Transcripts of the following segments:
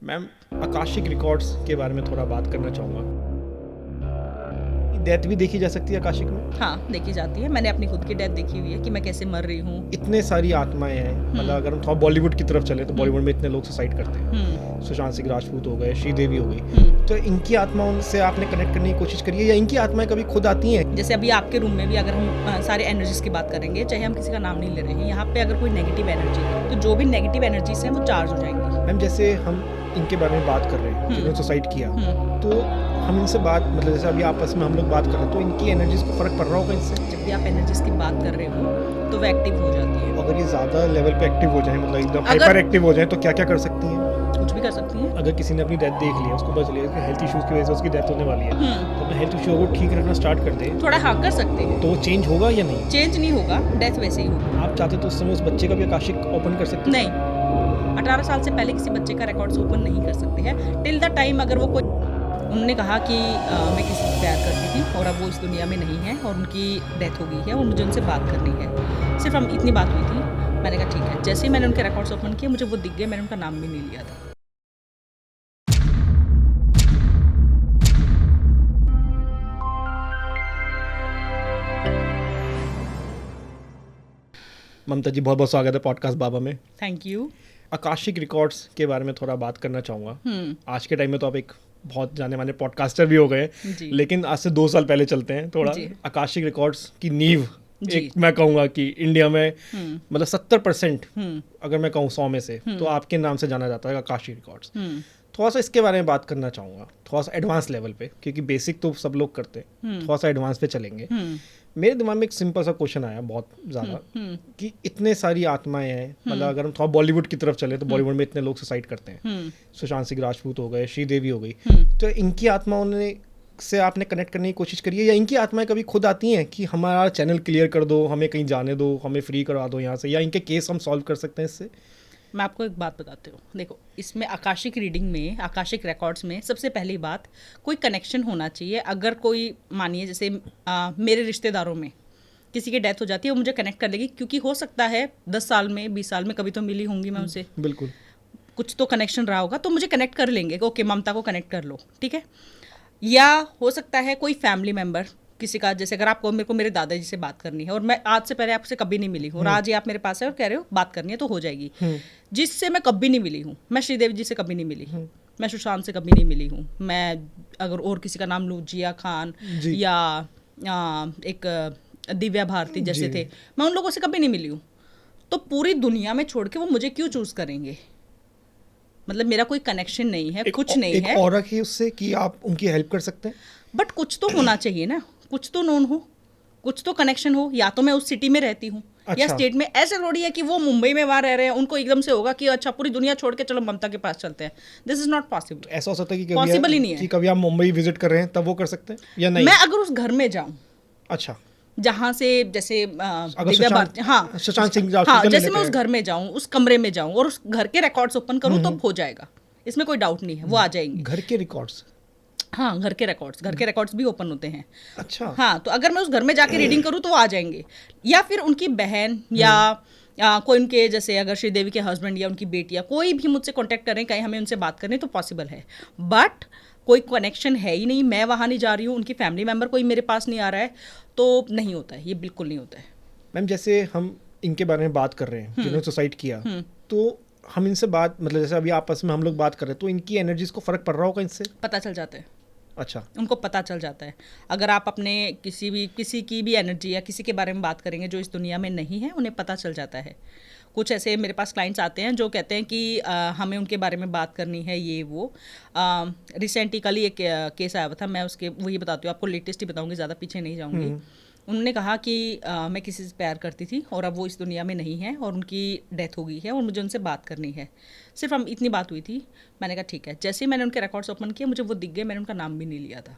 Ma'am, Akashic records के बारे में थोड़ा बात करना चाहूँगा। डेथ भी देखी जा सकती है आकाशिक में? हाँ, देखी जाती है। मैंने अपनी खुद की डेथ देखी हुई है कि मैं कैसे मर रही हूँ। इतने सारी आत्माएं हैं, मतलब अगर हम थोड़ा बॉलीवुड की तरफ चले तो बॉलीवुड में इतने लोग सुसाइड करते हैं। सुशांत सिंह राजपूत हो गए, श्रीदेवी हो गई, तो इनकी आत्माओं से आपने कनेक्ट करने की कोशिश करी है या इनकी आत्माएं कभी खुद आती हैं? जैसे अभी आपके रूम में भी अगर हम सारे एनर्जीज की बात करेंगे, चाहे हम किसी का नाम नहीं ले रहे हैं, यहाँ पे अगर कोई नेगेटिव एनर्जी है तो जो भी नेगेटिव एनर्जीज हैं वो चार्ज हो जाएंगी। मैम, जैसे हम इनके बारे में बात कर रहे हैं जिन्होंने सुसाइड किया, तो हम इनसे बात, मतलब जैसे अभी आपस में हम लोग बात कर रहे हैं, तो इनकी एनर्जीज को फर्क पड़ रहा होगा इनसे? जब भी आप एनर्जीज की बात कर रहे हो तो वो एक्टिव हो जाती है। अगर ये ज़्यादा लेवल पे एक्टिव हो जाए, मतलब एकदम हाइपर एक्टिव हो जाए, तो क्या क्या कर सकती हैं? कुछ भी कर सकती हैं। अगर किसी ने अपनी डेथ देख लिया, उसको पता चलिए हेल्थ इश्यूज की वजह से उसकी डेथ होने वाली है, तो अपने हेल्थ इश्यू को ठीक रखना स्टार्ट कर दे, थोड़ा हाँ कर सकते हैं। तो वो चेंज होगा या नहीं? चेंज नहीं होगा, डेथ वैसे ही होगी। आप चाहते तो उस समय उस बच्चे का भी आकाशिक ओपन कर सकते हैं? नहीं, 18 साल से पहले किसी बच्चे का रिकॉर्ड्स ओपन नहीं कर सकते हैं टिल द टाइम अगर वो कोई। उन्होंने कहा कि मैं किसी से प्यार करती थी और अब वो इस दुनिया में नहीं है और उनकी डेथ हो गई है और मुझे उनसे बात करनी है। सिर्फ हम इतनी बात हुई थी। मैंने कहा ठीक है। जैसे ही मैंने उनके रिकॉर्ड्स ओपन किए मुझे वो दिख गए, मैंने उनका नाम भी नहीं लिया था। ममता जी, बहुत बहुत स्वागत है पॉडकास्ट बाबा में। Thank you. आकाशिक रिकॉर्ड्स के बारे में थोड़ा बात करना चाहूँगा। आज के टाइम में तो आप एक बहुत जाने माने पॉडकास्टर भी हो गए, लेकिन आज से 2 साल पहले चलते हैं थोड़ा। आकाशिक रिकॉर्ड्स की नींव एक मैं कहूँगा कि इंडिया में मतलब 70% अगर मैं कहूँ 100 में से, तो आपके नाम से जाना जाता है आकाशिक रिकॉर्ड्स। थोड़ा सा इसके बारे में बात करना चाहूँगा, थोड़ा सा एडवांस लेवल पे, क्योंकि बेसिक तो सब लोग करते हैं, थोड़ा सा एडवांस पे चलेंगे। मेरे दिमाग में एक सिंपल सा क्वेश्चन आया बहुत ज़्यादा कि इतने सारी आत्माएं हैं, मतलब अगर हम थोड़ा बॉलीवुड की तरफ चले तो बॉलीवुड में इतने लोग सुसाइड करते हैं। सुशांत सिंह राजपूत हो गए, श्रीदेवी हो गई, तो इनकी आत्माओं ने से आपने कनेक्ट करने की कोशिश करी है या इनकी आत्माएं कभी खुद आती हैं कि हमारा चैनल क्लियर कर दो, हमें कहीं जाने दो, हमें फ्री करवा दो यहाँ से, या इनके केस हम सॉल्व कर सकते हैं इससे? मैं आपको एक बात बताती हूँ। देखो, इसमें आकाशिक रीडिंग में, आकाशिक रिकॉर्ड्स में सबसे पहली बात, कोई कनेक्शन होना चाहिए। अगर कोई मानिए जैसे मेरे रिश्तेदारों में किसी की डेथ हो जाती है, वो मुझे कनेक्ट कर लेगी, क्योंकि हो सकता है 10 साल में 20 साल में कभी तो मिली होंगी मैं उनसे, बिल्कुल कुछ तो कनेक्शन रहा होगा, तो मुझे कनेक्ट कर लेंगे कि ओके ममता को कनेक्ट कर लो, ठीक है। या हो सकता है कोई फैमिली मेम्बर किसी का, जैसे अगर आपको मेरे को मेरे दादाजी से बात करनी है और मैं आज से पहले आपसे कभी नहीं मिली हूँ और आज ही आप मेरे पास है और कह रहे हो बात करनी है, तो हो जाएगी। जिससे मैं कभी नहीं मिली हूँ, मैं श्रीदेवी जी से कभी नहीं मिली, मैं सुशांत से कभी नहीं मिली हूँ, मैं अगर और किसी का नाम लूँ, जिया खान या एक दिव्या भारती जैसे थे, मैं उन लोगों से कभी नहीं मिली हूँ। तो पूरी दुनिया में छोड़ के वो मुझे क्यों चूज करेंगे? मतलब मेरा कोई कनेक्शन नहीं है, कुछ नहीं है। एक और है उससे कि आप उनकी हेल्प कर सकते हैं, बट कुछ तो होना चाहिए ना, कुछ तो नोन हो, कुछ तो कनेक्शन हो। या तो मैं उस सिटी में रहती हूँ या स्टेट में। ऐसे थोड़ी है कि वो मुंबई में वहाँ रह रहे हैं, उनको एकदम से होगा कि अच्छा पूरी दुनिया छोड़ के चलो ममता के पास चलते हैं। This is not possible. ऐसा हो सकता है कि पॉसिबल ही नहीं है कि कभी आप मुंबई विजिट कर रहे हैं तब वो कर सकते हैं या नहीं? मैं अगर उस घर में जाऊँ, अच्छा, जहाँ से जैसे सुशांत सिंह, हाँ, जैसे मैं उस घर में जाऊँ, उस कमरे में जाऊँ और उस घर के रिकॉर्ड्स ओपन करूँ, तो हो जाएगा। इसमें कोई डाउट नहीं है, वो आ जाएंगे। घर के रिकॉर्ड्स? हाँ, घर के रिकॉर्ड्स भी ओपन होते हैं। अच्छा, हाँ, तो अगर मैं उस घर में जाके रीडिंग करूँ तो वो आ जाएंगे। या फिर उनकी बहन या कोई उनके, जैसे अगर श्रीदेवी के हस्बैंड या उनकी बेटी या कोई भी मुझसे कांटेक्ट करें, कहीं हमें उनसे बात करनी, तो पॉसिबल है। बट कोई कनेक्शन है ही नहीं, मैं वहाँ नहीं जा रही हूँ, उनकी फैमिली मेम्बर कोई मेरे पास नहीं आ रहा है, तो नहीं होता है, ये बिल्कुल नहीं होता है। मैम, जैसे हम इनके बारे में बात कर रहे हैं जिन्होंने सुसाइड किया, तो हम इनसे बात, मतलब जैसे अभी आपस में हम लोग बात कर रहे हैं, तो इनकी एनर्जीज को फर्क पड़ रहा होगा इनसे? पता चल जाता है। अच्छा, उनको पता चल जाता है। अगर आप अपने किसी की भी एनर्जी या किसी के बारे में बात करेंगे जो इस दुनिया में नहीं है, उन्हें पता चल जाता है। कुछ ऐसे मेरे पास क्लाइंट्स आते हैं जो कहते हैं कि हमें उनके बारे में बात करनी है, ये वो। रिसेंटली कल ही एक केस आया था, मैं उसके वही बताती हूँ आपको, लेटेस्ट ही बताऊँगी, ज़्यादा पीछे नहीं जाऊँगी। उन्होंने कहा कि मैं किसी से प्यार करती थी और अब वो इस दुनिया में नहीं है और उनकी डेथ हो गई है और मुझे उनसे बात करनी है। सिर्फ हम इतनी बात हुई थी। मैंने कहा ठीक है। जैसे ही मैंने उनके रिकॉर्ड्स ओपन किए मुझे वो दिख गए, मैंने उनका नाम भी नहीं लिया था।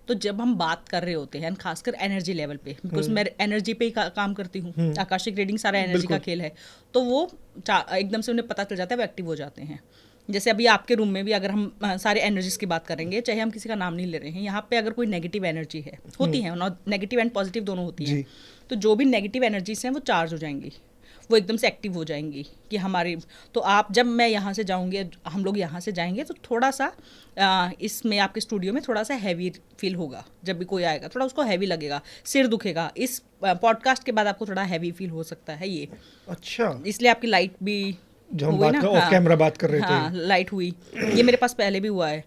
तो जब हम बात कर रहे होते हैं, खासकर एनर्जी लेवल पे, बिकॉज मैं एनर्जी पे ही काम करती हूँ, आकाशिक रीडिंग सारा एनर्जी का खेल है, तो वो एकदम से उन्हें पता चल जाता है, वो एक्टिव हो जाते हैं। जैसे अभी आपके रूम में भी अगर हम सारे एनर्जीज की बात करेंगे, चाहे हम किसी का नाम नहीं ले रहे हैं, यहाँ पे अगर कोई नेगेटिव एनर्जी है, होती है, नेगेटिव एंड पॉजिटिव दोनों होती हैं, तो जो भी नेगेटिव एनर्जीज हैं वो चार्ज हो जाएंगी। वो एकदम से एक्टिव हो जाएंगी कि हमारी, तो आप जब मैं यहाँ से जाऊँगी, हम लोग यहाँ से जाएंगे तो थोड़ा सा इसमें आपके स्टूडियो में थोड़ा सा हैवी फील होगा। जब भी कोई आएगा थोड़ा उसको हैवी लगेगा, सिर दुखेगा। इस पॉडकास्ट के बाद आपको थोड़ा हैवी फील हो सकता है ये। अच्छा, इसलिए आपकी लाइट भी जो हम बात कर ऑफ कैमरा बात कर रहे थे, हाँ लाइट हुई। ये मेरे पास पहले भी हुआ है,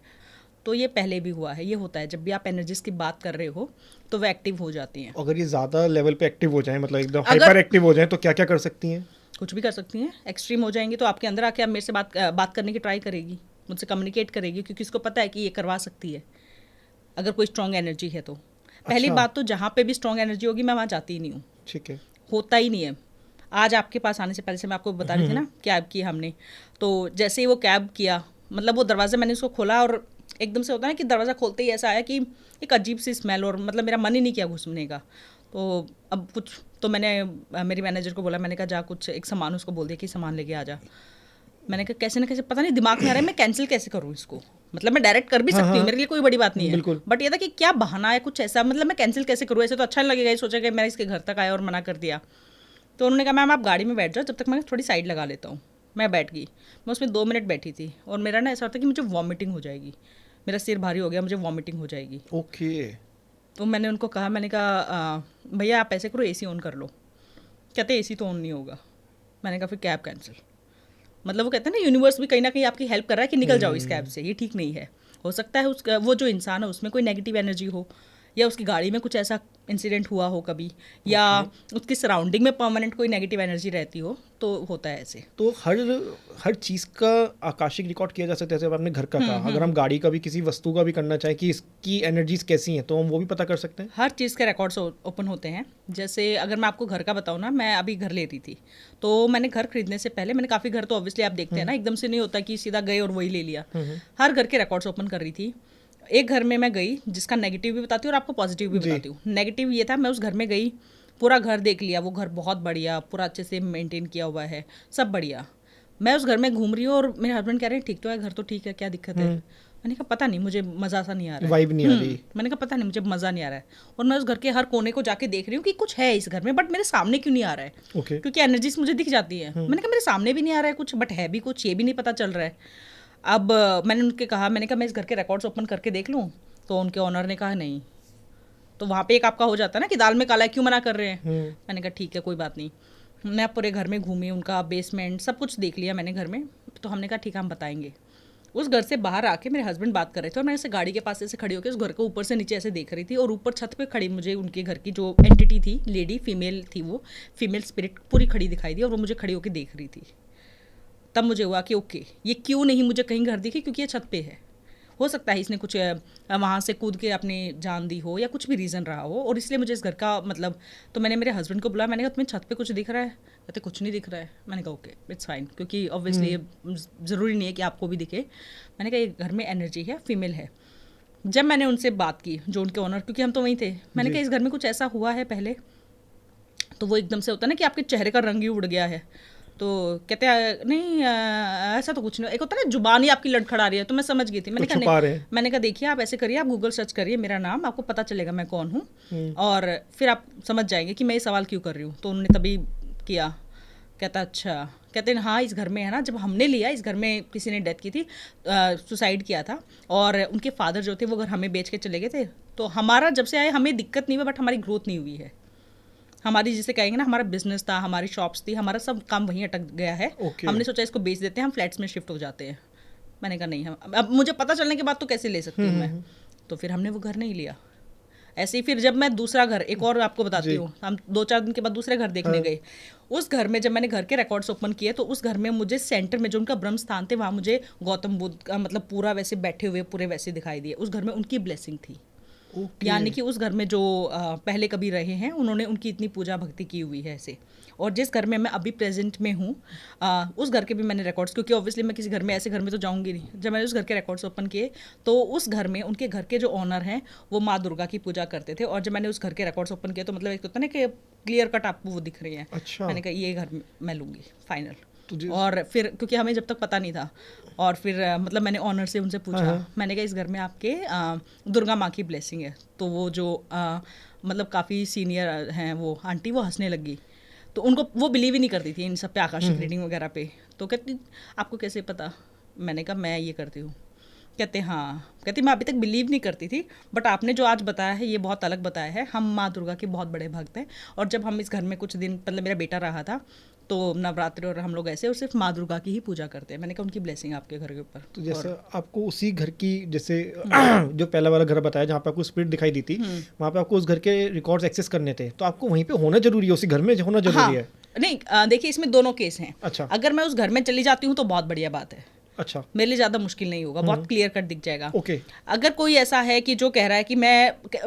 तो ये पहले भी हुआ है। ये होता है जब भी आप एनर्जीज की बात कर रहे हो तो वो एक्टिव हो जाती हैं। अगर ये ज़्यादा लेवल पे एक्टिव हो जाए, मतलब एकदम हाइपर एक्टिव हो जाए, तो क्या क्या कर सकती हैं? कुछ भी कर सकती हैं। एक्सट्रीम हो जाएंगी तो आपके अंदर आके आप मेरे से बात करने की ट्राई करेगी, मुझसे कम्युनिकेट करेगी, क्योंकि उसको पता है कि ये करवा सकती है अगर कोई स्ट्रॉन्ग एनर्जी है तो। पहली बात तो जहाँ पे भी स्ट्रॉन्ग एनर्जी होगी मैं वहाँ जाती ही नहीं हूँ। ठीक है, होता ही नहीं है। आज आपके पास आने से पहले से मैं आपको बता रही थी ना, कैब की हमने, तो जैसे ही वो कैब किया, मतलब वो दरवाज़ा मैंने उसको खोला और एकदम से होता है ना कि दरवाज़ा खोलते ही ऐसा आया कि एक अजीब सी स्मेल, और मतलब मेरा मन ही नहीं किया घुसने का। तो अब कुछ तो मैंने मेरी मैनेजर को बोला, मैंने कहा जा कुछ एक सामान उसको बोल दिया कि सामान लेके आ जा। मैंने कहा कैसे ना कैसे, पता नहीं दिमाग में आ रहा है मैं कैंसिल कैसे करूँ इसको। मतलब मैं डायरेक्ट कर भी सकती हूँ, मेरे लिए कोई बड़ी बात नहीं है, बट ये था कि क्या बहाना है कुछ ऐसा, मतलब मैं कैंसिल कैसे करूँ, ऐसे तो अच्छा नहीं लगेगा। ये सोचा कि मैं इसके घर तक आया और मना कर दिया। तो उन्होंने कहा मैम आप गाड़ी में बैठ जाओ, जब तक मैं थोड़ी साइड लगा लेता हूँ। मैं बैठ गई, मैं उसमें 2 मिनट बैठी थी और मेरा ना ऐसा होता है कि मुझे वॉमिटिंग हो जाएगी, मेरा सिर भारी हो गया, मुझे वॉमिटिंग हो जाएगी। ओके। तो मैंने उनको कहा, मैंने कहा भैया आप ऐसे करो एसी ऑन कर लो। कहते एसी तो ऑन नहीं होगा। मैंने कहा फिर कैब कैंसिल। मतलब वो कहते हैं ना यूनिवर्स भी कहीं ना कहीं आपकी हेल्प कर रहा है कि निकल जाओ इस कैब से, ये ठीक नहीं है। हो सकता है उसका वो जो इंसान है उसमें कोई नेगेटिव एनर्जी हो, या उसकी गाड़ी में कुछ ऐसा इंसिडेंट हुआ हो कभी, या उसकी सराउंडिंग में परमानेंट कोई नेगेटिव एनर्जी रहती हो, तो होता है ऐसे। तो हर चीज़ का आकाशिक रिकॉर्ड किया जा सकता है। जैसे आपने घर का कहा, अगर हम गाड़ी का भी, किसी वस्तु का भी करना चाहें कि इसकी एनर्जीज कैसी हैं, तो हम वो भी पता कर सकते हैं। हर चीज़ के रिकॉर्ड्स ओपन होते हैं। जैसे अगर मैं आपको घर का बताऊँ ना, मैं अभी घर ले रही थी, तो मैंने घर खरीदने से पहले मैंने काफ़ी घर तो ऑब्वियसली आप देखते हैं ना, एकदम से नहीं होता कि सीधा गए और वही ले लिया। हर घर के रिकॉर्ड्स ओपन कर रही थी। एक घर में मैं गई जिसका नेगेटिव भी बताती हूँ और आपको पॉजिटिव भी बताती हूँ। नेगेटिव ये था, मैं उस घर में गई, पूरा घर देख लिया, वो घर बहुत बढ़िया, पूरा अच्छे से मेंटेन किया हुआ है, सब बढ़िया। मैं उस घर में घूम रही हूँ और मेरे हस्बैंड कह रहे हैं ठीक तो है घर, तो ठीक है, क्या दिक्कत है। मैंने कहा पता नहीं मुझे मज़ा सा नहीं आ रहा है, वाइब नहीं आ रही। मैंने कहा पता नहीं मुझे मज़ा नहीं आ रहा है। और मैं उस घर के हर कोने को जाके देख रही हूँ कि कुछ है इस घर में, बट मेरे सामने क्यों नहीं आ रहा है। क्योंकि एनर्जीज मुझे दिख जाती है। मैंने कहा मेरे सामने भी नहीं आ रहा है कुछ, बट है भी कुछ, ये भी नहीं पता चल रहा है। अब मैंने उनके कहा, मैंने कहा मैं इस घर के रिकॉर्ड्स ओपन करके देख लूँ, तो उनके ऑनर ने कहा नहीं। तो वहाँ पे एक आपका हो जाता है ना कि दाल में काला क्यों मना कर रहे हैं। मैंने कहा ठीक है कोई बात नहीं। मैं पूरे घर में घूमी, उनका बेसमेंट सब कुछ देख लिया मैंने घर में। तो हमने कहा ठीक है हम बताएंगे। उस घर से बाहर आके मेरे हस्बैंड बात कर रहे थे और मैं ऐसे गाड़ी के पास ऐसे खड़ी होकर उस घर को ऊपर से नीचे ऐसे देख रही थी। और ऊपर छत पे खड़ी मुझे उनके घर की जो एंटिटी थी, लेडी फीमेल थी, वो फीमेल स्पिरिट पूरी खड़ी दिखाई दी और वो मुझे खड़ी होकर देख रही थी। तब मुझे हुआ कि ओके ये क्यों नहीं मुझे कहीं घर दिखी, क्योंकि ये छत पे है। हो सकता है इसने कुछ वहाँ से कूद के अपनी जान दी हो या कुछ भी रीज़न रहा हो, और इसलिए मुझे इस घर का मतलब। तो मैंने मेरे हस्बैंड को बुलाया, मैंने कहा तुम्हें छत पे कुछ दिख रहा है। कहते कुछ नहीं दिख रहा है। मैंने कहा ओके इट्स फाइन, क्योंकि ऑब्वियसली ये ज़रूरी नहीं है कि आपको भी दिखे। मैंने कहा ये घर में एनर्जी है, फीमेल है। जब मैंने उनसे बात की, जो उनके ऑनर, क्योंकि हम तो वहीं थे, मैंने कहा इस घर में कुछ ऐसा हुआ है पहले। तो वो एकदम से होता है ना कि आपके चेहरे का रंग ही उड़ गया है। तो कहते हैं नहीं ऐसा तो कुछ नहीं। एक होता है ना जुबान ही आपकी लड़खड़ा रही है। तो मैं समझ गई थी। मैंने कहा नहीं, मैंने कहा देखिए आप ऐसे करिए, आप गूगल सर्च करिए मेरा नाम, आपको पता चलेगा मैं कौन हूँ, और फिर आप समझ जाएंगे कि मैं ये सवाल क्यों कर रही हूँ। तो उन्होंने तभी किया। कहता अच्छा, कहते हैं हाँ इस घर में है ना, जब हमने लिया इस घर में किसी ने डेथ की थी, सुसाइड किया था, और उनके फादर जो थे वो घर हमें बेच के चले गए थे। तो हमारा जब से आए हमें दिक्कत नहीं हुई, बट हमारी ग्रोथ नहीं हुई है। हमारी जिसे कहेंगे ना, हमारा बिजनेस था, हमारी शॉप्स थी, हमारा सब काम वहीं अटक गया है। हमने सोचा इसको बेच देते हैं, हम फ्लैट्स में शिफ्ट हो जाते हैं। मैंने कहा नहीं, हम अब मुझे पता चलने के बाद तो कैसे ले सकती हूँ मैं। तो फिर हमने वो घर नहीं लिया। ऐसे ही फिर जब मैं दूसरा घर, एक और आपको बताती हूँ, हम 2-4 दिन के बाद दूसरे घर देखने गए। उस घर में जब मैंने घर के रिकॉर्ड्स ओपन किए, तो उस घर में मुझे सेंटर में जो उनका ब्रह्म स्थान थे, वहाँ मुझे गौतम बुद्ध का मतलब पूरा वैसे बैठे हुए पूरे वैसे दिखाई दिए। उस घर में उनकी ब्लेसिंग थी। यानी कि उस घर में जो पहले कभी रहे हैं उन्होंने उनकी इतनी पूजा भक्ति की हुई है ऐसे। और जिस घर में मैं अभी प्रेजेंट में हूँ, उस घर के भी मैंने रिकॉर्ड्स, क्योंकि ऑब्वियसली मैं किसी घर में ऐसे घर में तो जाऊँगी नहीं। जब मैंने उस घर के रिकॉर्ड्स ओपन किए, तो उस घर में उनके घर के जो ऑनर हैं वो माँ दुर्गा की पूजा करते थे। और जब मैंने उस घर के रिकॉर्ड्स ओपन किए, तो मतलब एक होता है ना कि क्लियर कट आपको वो दिख रही है। अच्छा। मैंने कहा ये घर मैं लूँगी फाइनल। और फिर क्योंकि हमें जब तक पता नहीं था, और फिर मतलब मैंने ऑनर से उनसे पूछा, मैंने कहा इस घर में आपके दुर्गा माँ की ब्लेसिंग है। तो वो जो मतलब काफ़ी सीनियर हैं वो आंटी, वो हंसने लगी। तो उनको वो बिलीव ही नहीं करती थी इन सब पे, आकाशिक रीडिंग वगैरह पे। तो कहती आपको कैसे पता? मैंने कहा मैं ये करती हूँ। कहते हाँ, कहती मैं अभी तक बिलीव नहीं करती थी, बट आपने जो आज बताया है ये बहुत अलग बताया है। हम माँ दुर्गा के बहुत बड़े भक्त हैं, और जब हम इस घर में कुछ दिन, मतलब मेरा बेटा रहा था, तो नवरात्रि और हम लोग ऐसे और सिर्फ माँ दुर्गा की ही पूजा करते हैं। मैंने कहा उनकी ब्लेसिंग आपके घर के ऊपर। तो जैसे आपको उसी घर की, जैसे जो पहला वाला घर बताया जहाँ पे आपको स्पिरिट दिखाई दी थी, वहाँ पे आपको उस घर के रिकॉर्ड्स एक्सेस करने थे, तो आपको वहीं पे होना जरूरी है, उसी घर में होना जरूरी है? नहीं, देखिए इसमें दोनों केस हैं। अच्छा। अगर मैं उस घर में चली जाती हूँ तो बहुत बढ़िया बात है। अच्छा। मेरे लिए ज़्यादा मुश्किल नहीं होगा, बहुत क्लियर कट दिख जाएगा। ओके। अगर कोई ऐसा है कि जो कह रहा है कि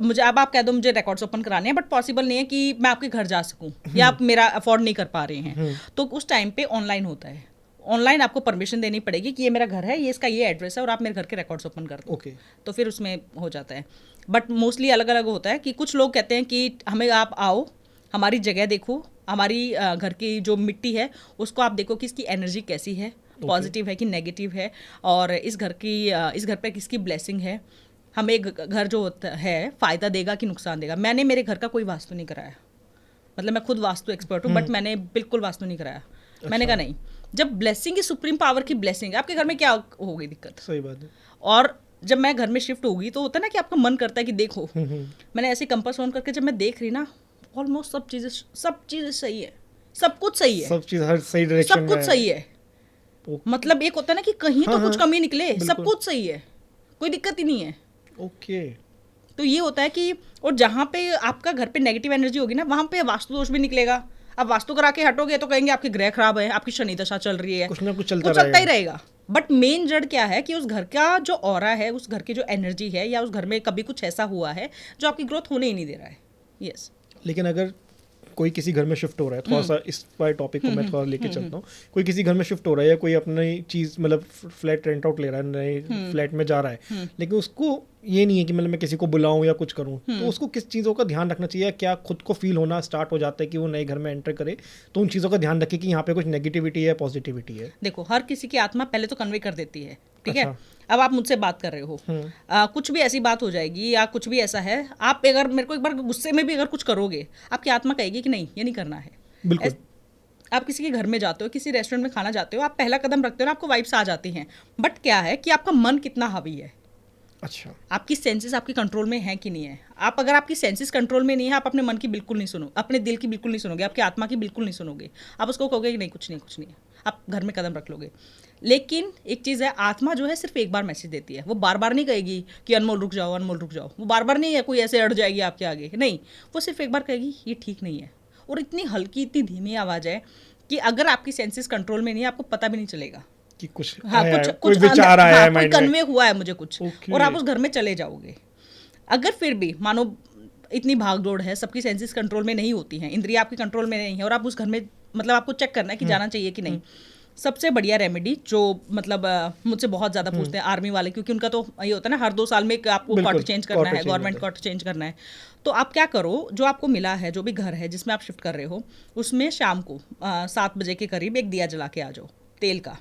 मुझे अब आप कह दो मुझे रिकॉर्ड्स ओपन कराने हैं, बट पॉसिबल नहीं है कि मैं आपके घर जा सकूं, या आप मेरा अफोर्ड नहीं कर पा रहे हैं, तो उस टाइम पे ऑनलाइन होता है। ऑनलाइन आपको परमिशन देनी पड़ेगी कि ये मेरा घर है, ये इसका ये एड्रेस है, और आप मेरे घर के रिकॉर्ड्स ओपन कर दो। ओके। तो फिर उसमें हो जाता है। बट मोस्टली अलग अलग होता है कि कुछ लोग कहते हैं कि हमें आप आओ, हमारी जगह देखो, हमारी घर की जो मिट्टी है उसको आप देखो कि इसकी एनर्जी कैसी है, पॉजिटिव है कि नेगेटिव है, और इस घर पे किसकी ब्लेसिंग है, हमें घर जो होता है फ़ायदा देगा कि नुकसान देगा। मैंने मेरे घर का कोई वास्तु नहीं कराया, मतलब मैं खुद वास्तु एक्सपर्ट हूँ, बट मैंने बिल्कुल वास्तु नहीं कराया। अच्छा। मैंने कहा नहीं, जब ब्लेसिंग की सुप्रीम पावर की ब्लेसिंग है, आपके घर में क्या होगी दिक्कत? सही बात है। और जब मैं घर में शिफ्ट होगी तो होता है ना कि आपका मन करता है कि देखो, मैंने ऐसे कंपास ऑन करके जब मैं देख रही ना, ऑलमोस्ट सब चीज़ें सही है, सब कुछ सही है, सब चीज़ हर सही डायरेक्शन में, सब कुछ सही है। मतलब एक होता है ना कि कहीं तो कुछ कमी निकले, सब कुछ सही है, कोई दिक्कत ही नहीं है। ओके। तो ये होता है कि, और जहाँ पे आपका घर पे नेगेटिव एनर्जी होगी ना, वहाँ पे वास्तु दोष भी निकलेगा। अब वास्तु करा के हटोगे तो कहेंगे आपके ग्रह खराब है, आपकी शनि दशा चल रही है, कुछ ना कुछ चलता ही रहेगा। बट मेन जड़ क्या है कि उस घर का जो ऑरा है, उस घर की जो एनर्जी है, या उस घर में कभी कुछ ऐसा हुआ है जो आपकी ग्रोथ होने ही नहीं दे रहा है। यस। लेकिन अगर कोई किसी घर में शिफ्ट हो रहा है, थोड़ा सा इस पर टॉपिक को मैं थोड़ा लेके चलता हूँ, कोई किसी घर में शिफ्ट हो रहा है, या कोई अपनी चीज़ मतलब फ्लैट रेंट आउट ले रहा है, नए फ्लैट में जा रहा है, लेकिन उसको ये नहीं है कि मतलब मैं किसी को बुलाऊं या कुछ करूं, तो उसको किस चीज़ों का ध्यान रखना चाहिए? क्या खुद को फील होना स्टार्ट हो जाता है कि वो नए घर में एंटर करे, तो उन चीज़ों का ध्यान रखे कि यहाँ पे कुछ नेगेटिविटी है, पॉजिटिविटी है? देखो, हर किसी की आत्मा पहले तो कन्वे कर देती है, ठीक है? अब आप मुझसे बात कर रहे हो, कुछ भी ऐसी बात हो जाएगी या कुछ भी ऐसा है, आप अगर मेरे को एक बार गुस्से में भी अगर कुछ करोगे, आपकी आत्मा कहेगी कि नहीं ये नहीं करना है। बिल्कुल। आप किसी के घर में जाते हो, किसी रेस्टोरेंट में खाना जाते हो, आप पहला कदम रखते हो ना, आपको वाइब्स आ जाती हैं, बट क्या है कि आपका मन कितना हावी है। अच्छा। आपकी सेंसेस आपके कंट्रोल में है कि नहीं है? अगर आपकी सेंसेस कंट्रोल में नहीं है, आप अपने मन की बिल्कुल नहीं सुनो, अपने दिल की बिल्कुल नहीं सुनोगे, आपकी आत्मा की बिल्कुल नहीं सुनोगे, आप उसको कहोगे कि नहीं कुछ नहीं है, आप घर में कदम रख लोगे। लेकिन एक चीज़ है, आत्मा जो है सिर्फ एक बार मैसेज देती है, वो बार बार नहीं कहेगी कि अनमोल रुक जाओ, अनमोल रुक जाओ। वो बार बार नहीं है कोई ऐसे अड़ जाएगी आपके आगे, नहीं, वो सिर्फ एक बार कहेगी ये ठीक नहीं है। और इतनी हल्की, इतनी धीमी आवाज़ है कि अगर आपकी सेंसेस कंट्रोल में नहीं है, आपको पता भी नहीं चलेगा कि कुछ कुछ विचार आया है, कोई कन्वे हुआ है मुझे कुछ, और आप उस घर में चले जाओगे। अगर फिर भी मानो इतनी भागदौड़ है, सबकी सेंसेस कंट्रोल में नहीं होती हैं, इंद्रिया आपकी कंट्रोल में नहीं है, और आप उस घर में मतलब आपको चेक करना है कि जाना चाहिए कि नहीं, सबसे बढ़िया रेमेडी जो मतलब मुझसे बहुत ज़्यादा पूछते हैं आर्मी वाले, क्योंकि उनका तो ये होता है ना, हर 2 साल में आपको क्वार्टर चेंज करना है, गवर्नमेंट क्वार्टर चेंज करना है। तो आप क्या करो, जो आपको मिला है, जो भी घर है जिसमें आप शिफ्ट कर रहे हो, उसमें शाम को 7 बजे के करीब एक दिया जला के आ जाओ, तेल का,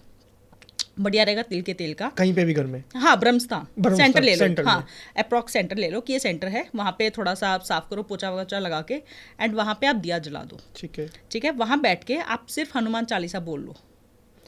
बढ़िया रहेगा, तिल के तेल का, कहीं पे भी घर में। हाँ, ब्रह्मस्थान सेंटर ले लो, हाँ, अप्रॉक्स सेंटर ले लो कि ये सेंटर है, वहाँ पे थोड़ा सा आप साफ करो, पोछा वोछा लगा के, एंड वहाँ पे आप दिया जला दो। ठीक है, वहाँ बैठ के आप सिर्फ हनुमान चालीसा बोल लो,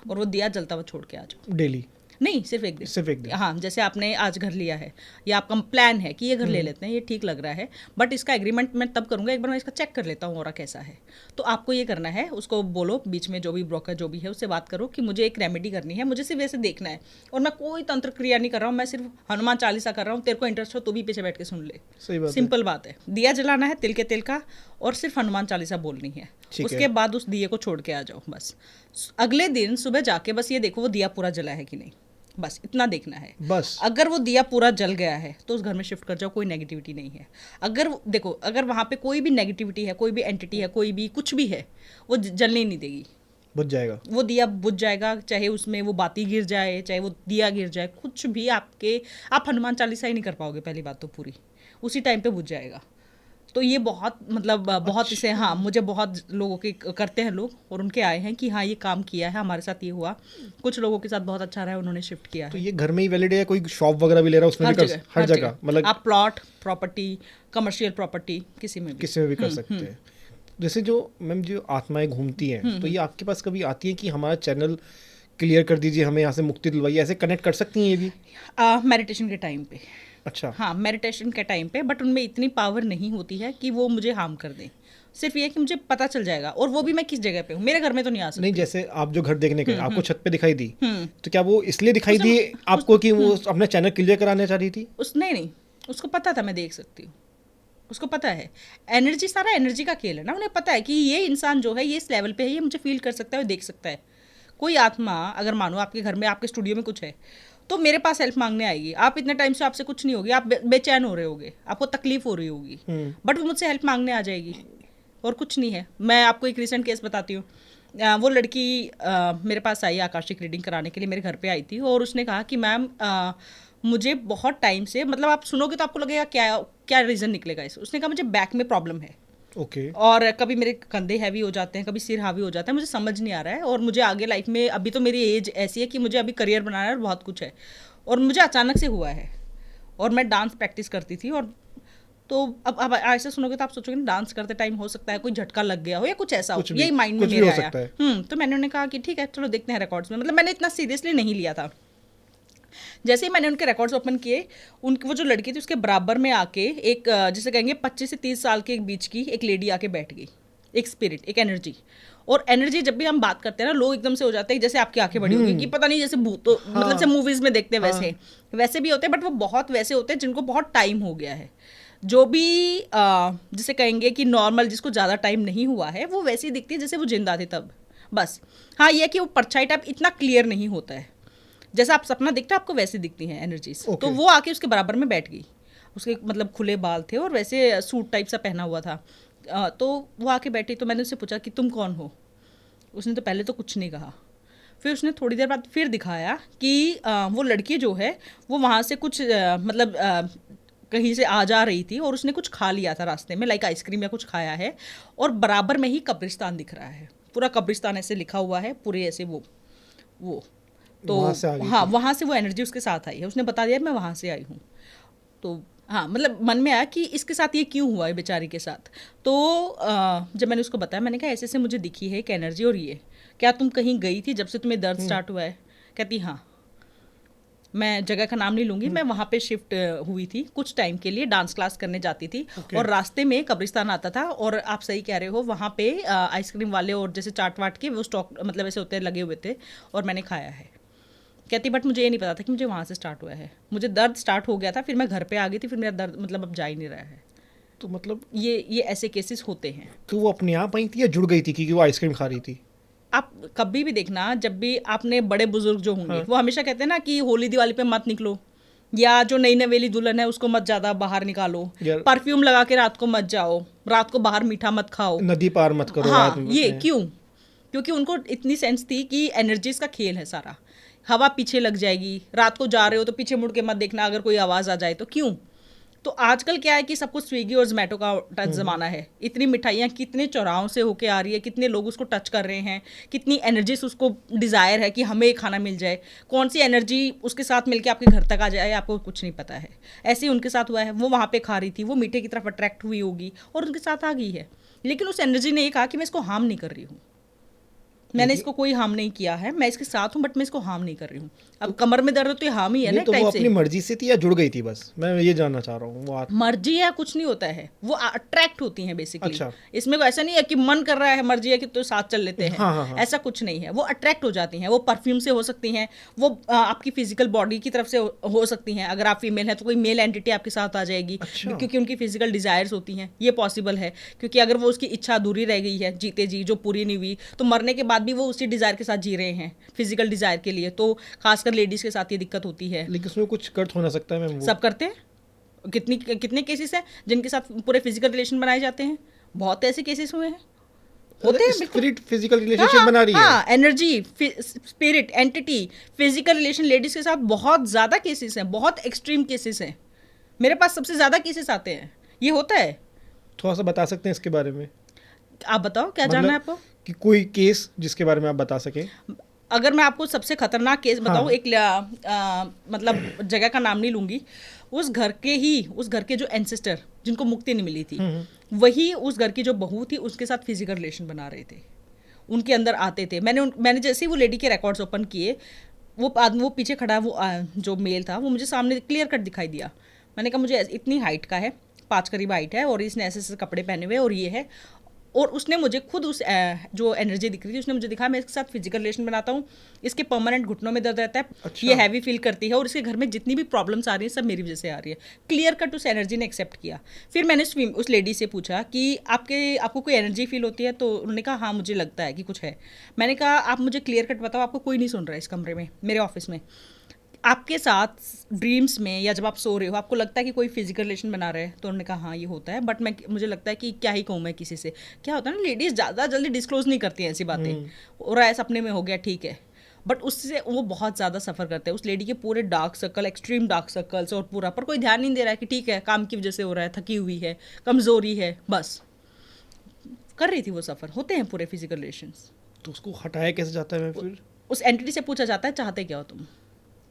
और वो दिया जलता हुआ छोड़ के आ जाओ। डेली नहीं, सिर्फ एक दिन। हाँ, जैसे आपने आज घर लिया है, या आपका प्लान है कि ये घर ले लेते हैं, ये ठीक लग रहा है, बट इसका एग्रीमेंट मैं तब करूँगा, एक बार मैं इसका चेक कर लेता हूँ और कैसा है। तो आपको ये करना है, उसको बोलो, बीच में जो भी ब्रोकर जो भी है उससे बात करो कि मुझे एक रेमेडी करनी है, मुझे सिर्फ ऐसे देखना है, और मैं कोई तंत्र क्रिया नहीं कर रहा हूँ, मैं सिर्फ हनुमान चालीसा कर रहा हूँ, तेरे को इंटरेस्ट हो तो भी पीछे बैठ के सुन ले। सिंपल बात है, दिया जलाना है तिल के तेल का, और सिर्फ हनुमान चालीसा बोलनी है। उसके बाद उस दिए को छोड़ के आ जाओ। बस अगले दिन सुबह जाके बस ये देखो वो दिया पूरा जला है कि नहीं, बस इतना देखना है। बस अगर वो दिया पूरा जल गया है तो उस घर में शिफ्ट कर जाओ, कोई नेगेटिविटी नहीं है। अगर देखो, अगर वहाँ पे कोई भी नेगेटिविटी है, कोई भी एंटिटी है, कोई भी कुछ भी है, वो जलने ही नहीं देगी, बुझ जाएगा, वो दिया बुझ जाएगा, चाहे उसमें वो बाती गिर जाए, चाहे वो दिया गिर जाए, कुछ भी आप हनुमान चालीसा ही नहीं कर पाओगे, पहली बात तो पूरी उसी टाइम पे बुझ जाएगा। तो ये बहुत मतलब बहुत इसे, हाँ, मुझे बहुत लोगों के करते हैं लोग, और उनके आए हैं कि हाँ ये काम किया है, हमारे साथ ये हुआ, कुछ लोगों के साथ बहुत अच्छा रहा है, उन्होंने शिफ्ट किया है। तो ये घर में ही वैलिड है, कोई शॉप वगैरह भी ले रहा है उसमें भी हर जगह, मतलब आप प्लॉट प्रॉपर्टी, कमर्शियल प्रॉपर्टी, किसी में भी कर सकते हैं। जैसे जो मैम जो आत्माएं घूमती हैं, तो ये आपके पास कभी आती है कि हमारा चैनल क्लियर कर दीजिए, हमें यहाँ से मुक्ति दिलवाइए, ऐसे कनेक्ट कर सकती हैं ये भी? मेडिटेशन के टाइम पे। अच्छा। हाँ, मेडिटेशन के टाइम पे, बट उनमें इतनी पावर नहीं होती है कि वो मुझे हार्म कर दें। सिर्फ ये है कि मुझे पता चल जाएगा, और वो भी मैं किस जगह पे हूँ, मेरे घर में तो नहीं आ सकती। नहीं, जैसे आप जो घर देखने गए, आपको छत पे दिखाई दी, तो क्या वो इसलिए दिखाई दी आपको कि वो अपना चैनल क्लियर कराने चाह रही थी? नहीं, उसको पता था मैं देख सकती हूँ, उसको पता है। एनर्जी, सारा एनर्जी का खेल है ना, उन्हें पता है कि ये इंसान जो है ये इस लेवल पे है, ये मुझे फील कर सकता है और देख सकता है। कोई आत्मा अगर मानो आपके घर में, आपके स्टूडियो में कुछ है, तो मेरे पास हेल्प मांगने आएगी। आप इतने टाइम से आपसे कुछ नहीं होगी, आप बेचैन हो रहे होगे, आपको तकलीफ हो रही होगी, बट वो मुझसे हेल्प मांगने आ जाएगी, और कुछ नहीं है। मैं आपको एक रिसेंट केस बताती हूँ। वो लड़की मेरे पास आई आकाशिक रीडिंग कराने के लिए, मेरे घर पे आई थी, और उसने कहा कि मैम मुझे बहुत टाइम से, मतलब आप सुनोगे तो आपको लगेगा क्या क्या रीज़न निकलेगा इस। उसने कहा मुझे बैक में प्रॉब्लम है, और कभी मेरे कंधे हैवी हो जाते हैं, कभी सिर हावी हो जाता है, मुझे समझ नहीं आ रहा है, और मुझे आगे लाइफ में, अभी तो मेरी एज ऐसी है कि मुझे अभी करियर बनाना है और बहुत कुछ है, और मुझे अचानक से हुआ है। और मैं डांस प्रैक्टिस करती थी, और तो अब ऐसे सुनोगे तो आप सोचोगे ना, डांस करते टाइम हो सकता है कोई झटका लग गया हो या कुछ ऐसा हो, यही माइंड में मेरे आया। तो मैंने उन्हें कहा कि ठीक है चलो देखते हैं रिकॉर्ड्स में, मतलब मैंने इतना सीरियसली नहीं लिया था। जैसे ही मैंने उनके रिकॉर्ड्स ओपन किए, उनकी वो जो लड़की थी उसके बराबर में आके एक जैसे कहेंगे 25 से 30 साल के बीच की एक लेडी आके बैठ गई, एक स्पिरिट, एक एनर्जी। और एनर्जी जब भी हम बात करते हैं ना, लोग एकदम से हो जाते हैं जैसे आपकी आंखें बड़ी होगी कि पता नहीं, जैसे भूत, मतलब से मूवीज में देखते हैं वैसे भी होते हैं, बट वो बहुत वैसे होते हैं जिनको बहुत टाइम हो गया है। जो भी जिसे कहेंगे कि नॉर्मल, जिसको ज़्यादा टाइम नहीं हुआ है, वो वैसे ही दिखती है जैसे वो जिंदा थे तब, बस। हाँ, ये कि वो परछाई टाइप इतना क्लियर नहीं होता है, जैसा आप सपना दिखता है आपको वैसे दिखती हैं एनर्जीज। तो वो आके उसके बराबर में बैठ गई, उसके मतलब खुले बाल थे और वैसे सूट टाइप सा पहना हुआ था। तो वो आके बैठी, तो मैंने उससे पूछा कि तुम कौन हो। उसने तो पहले तो कुछ नहीं कहा, फिर उसने थोड़ी देर बाद फिर दिखाया कि वो लड़की जो है वो वहाँ से कुछ मतलब कहीं से आ जा रही थी, और उसने कुछ खा लिया था रास्ते में, लाइक आइसक्रीम या कुछ खाया है, और बराबर में ही कब्रिस्तान दिख रहा है, पूरा कब्रिस्तान ऐसे लिखा हुआ है, पूरे ऐसे वो तो हाँ, वहाँ से वो एनर्जी उसके साथ आई है। उसने बता दिया मैं वहाँ से आई हूँ। तो हाँ, मतलब मन में आया कि इसके साथ ये क्यों हुआ है बेचारी के साथ। तो जब मैंने उसको बताया, मैंने कहा ऐसे ऐसे मुझे दिखी है एक एनर्जी, और ये क्या तुम कहीं गई थी जब से तुम्हें दर्द स्टार्ट हुआ है? कहती हाँ। मैं जगह का नाम नहीं लूँगी, मैं वहाँ पे शिफ्ट हुई थी कुछ टाइम के लिए, डांस क्लास करने जाती थी, और रास्ते में कब्रिस्तान आता था, और आप सही कह रहे हो, वहाँ पे आइसक्रीम वाले और जैसे चाट वाट के वो स्टॉक मतलब ऐसे होते लगे हुए थे, और मैंने खाया है। कहती बट मुझे ये नहीं पता था कि मुझे वहाँ से स्टार्ट हुआ है, मुझे दर्द स्टार्ट हो गया था, फिर मैं घर पे आ गई थी, फिर मेरा दर्द मतलब अब जा ही नहीं रहा है। तो मतलब ये ऐसे केसेस होते हैं। तो वो अपने आप आई थी या जुड़ गई थी क्योंकि वो आइसक्रीम खा रही थी? आप कभी भी देखना, जब भी आपने बड़े बुजुर्ग जो होंगे, वो हमेशा कहते हैं ना कि होली दिवाली पे मत निकलो, या जो नई नवेली दुल्हन है उसको मत ज़्यादा बाहर निकालो, परफ्यूम लगा के रात को मत जाओ, रात को बाहर मीठा मत खाओ, नदी पार मत करो। हाँ, ये क्यों? क्योंकि उनको इतनी सेंस थी कि एनर्जीज का खेल है सारा, हवा पीछे लग जाएगी, रात को जा रहे हो तो पीछे मुड़ के मत देखना, अगर कोई आवाज़ आ जाए तो। क्यों? तो आजकल क्या है कि सब कुछ स्विगी और जोमेटो का ज़माना है, इतनी मिठाइयाँ कितने चौराहों से होके आ रही है, कितने लोग उसको टच कर रहे हैं, कितनी एनर्जी से उसको डिज़ायर है कि हमें ये खाना मिल जाए, कौन सी एनर्जी उसके साथ मिलके आपके घर तक आ जाए आपको कुछ नहीं पता है। ऐसे ही उनके साथ हुआ है, वो वहाँ पे खा रही थी, वो मीठे की तरफ अट्रैक्ट हुई होगी और उनके साथ आ गई है, लेकिन उस एनर्जी ने ये कहा कि मैं इसको हार्म नहीं कर रही हूँ, मैंने इसको कोई हार्म नहीं किया है, मैं इसके साथ हूँ, बट मैं इसको हार्म नहीं कर रही हूँ। अब कमर में दर्द तो ये हार्म ही है ना, तो वो अपनी मर्जी से थी या जुड़ गई थी? बस मैं ये जानना चाह रहा हूँ। वो मर्जी है, कुछ नहीं होता है, वो अट्रैक्ट होती हैं बेसिकली। अच्छा। इसमें ऐसा नहीं है कि मन कर रहा है, मर्जी है कि तो साथ चल लेते हैं। हाँ। ऐसा कुछ नहीं है, वो अट्रैक्ट हो जाती हैं। वो परफ्यूम से हो सकती हैं, वो आपकी फिजिकल बॉडी की तरफ से हो सकती हैं। अगर आप फीमेल हैं तो कोई मेल एंटिटी आपके साथ आ जाएगी, क्योंकि उनकी फिजिकल डिजायर्स होती हैं, ये पॉसिबल है। क्योंकि अगर वो उसकी इच्छा अधूरी रह गई है जीते जी, जो पूरी नहीं हुई, तो मरने के बाद भी वो उसी डिजायर के साथ जी रहे हैं, फिजिकल डिजायर के लिए, तो खासकर लेडीज के साथ ये दिक्कत होती है। लेकिन उसमें कुछ कर्त हो ना सकता है मैम? सब करते हैं। कितने केसेस हैं जिनके साथ पूरे फिजिकल रिलेशन बनाए जाते हैं, बहुत ऐसे केसेस हुए हैं, होते हैं। स्पिरिट फिजिकल रिलेशनशिप बना रही है। हाँ, energy, spirit, entity, physical relation ladies के साथ बहुत ज्यादा केसेस हैं, बहुत एक्सट्रीम केसेस हैं। मेरे पास सबसे ज्यादा केसेस आते हैं, ये होता है। थोड़ा सा बता सकते हैं इसके बारे में? आप बताओ क्या जानना है आपको? कि कोई केस जिसके बारे में आप बता सकें। अगर मैं आपको सबसे खतरनाक केस बताऊं, एक मतलब जगह का नाम नहीं लूंगी, उस घर के जो एंसेस्टर जिनको मुक्ति नहीं मिली थी, वही उस घर की जो बहू थी उसके साथ फिजिकल रिलेशन बना रहे थे, उनके अंदर आते थे। मैंने जैसे ही वो लेडी के रिकॉर्ड्स ओपन किए, वो पीछे खड़ा जो मेल था वो मुझे सामने क्लियर कट दिखाई दिया। मैंने कहा मुझे इतनी हाइट का है, 5 करीब हाइट है, और इसने ऐसे ऐसे कपड़े पहने हुए और ये है, और उसने मुझे खुद उस जो एनर्जी दिख रही थी उसने मुझे दिखाया मैं इसके साथ फिजिकल रिलेशन बनाता हूँ, इसके परमानेंट घुटनों में दर्द रहता है, अच्छा। ये हैवी फील करती है, और इसके घर में जितनी भी प्रॉब्लम्स आ रही हैं सब मेरी वजह से आ रही है। क्लियर कट उस एनर्जी ने एक्सेप्ट किया। फिर मैंने उस लेडी से पूछा कि आपको कोई एनर्जी फील होती है? तो उन्होंने कहा हाँ मुझे लगता है कि कुछ है। मैंने कहा आप मुझे क्लियर कट बताओ, आपको कोई नहीं सुन रहा है इस कमरे में, मेरे ऑफिस में, आपके साथ ड्रीम्स में या जब आप सो रहे हो आपको लगता है कि कोई फिजिकल रिलेशन बना रहे हैं? तो उन्होंने कहा हाँ ये होता है, बट मुझे लगता है कि क्या ही कहूँ मैं किसी से। क्या होता है ना, लेडीज़ ज़्यादा जल्दी डिस्क्लोज नहीं करती हैं ऐसी बातें, और ऐसा सपने में हो गया ठीक है, बट उससे वो बहुत ज़्यादा सफ़र करते हैं। उस लेडी के पूरे dark circle, extreme dark circles, और पूरा पर कोई ध्यान नहीं दे रहा है कि ठीक है काम की वजह से हो रहा है, थकी हुई है, कमज़ोरी है, बस कर रही थी वो सफ़र। होते हैं पूरे फिजिकल रिलेशंस। तो उसको हटाया कैसे जाता है? फिर उस एंटिटी से पूछा जाता है चाहते क्या हो तुम,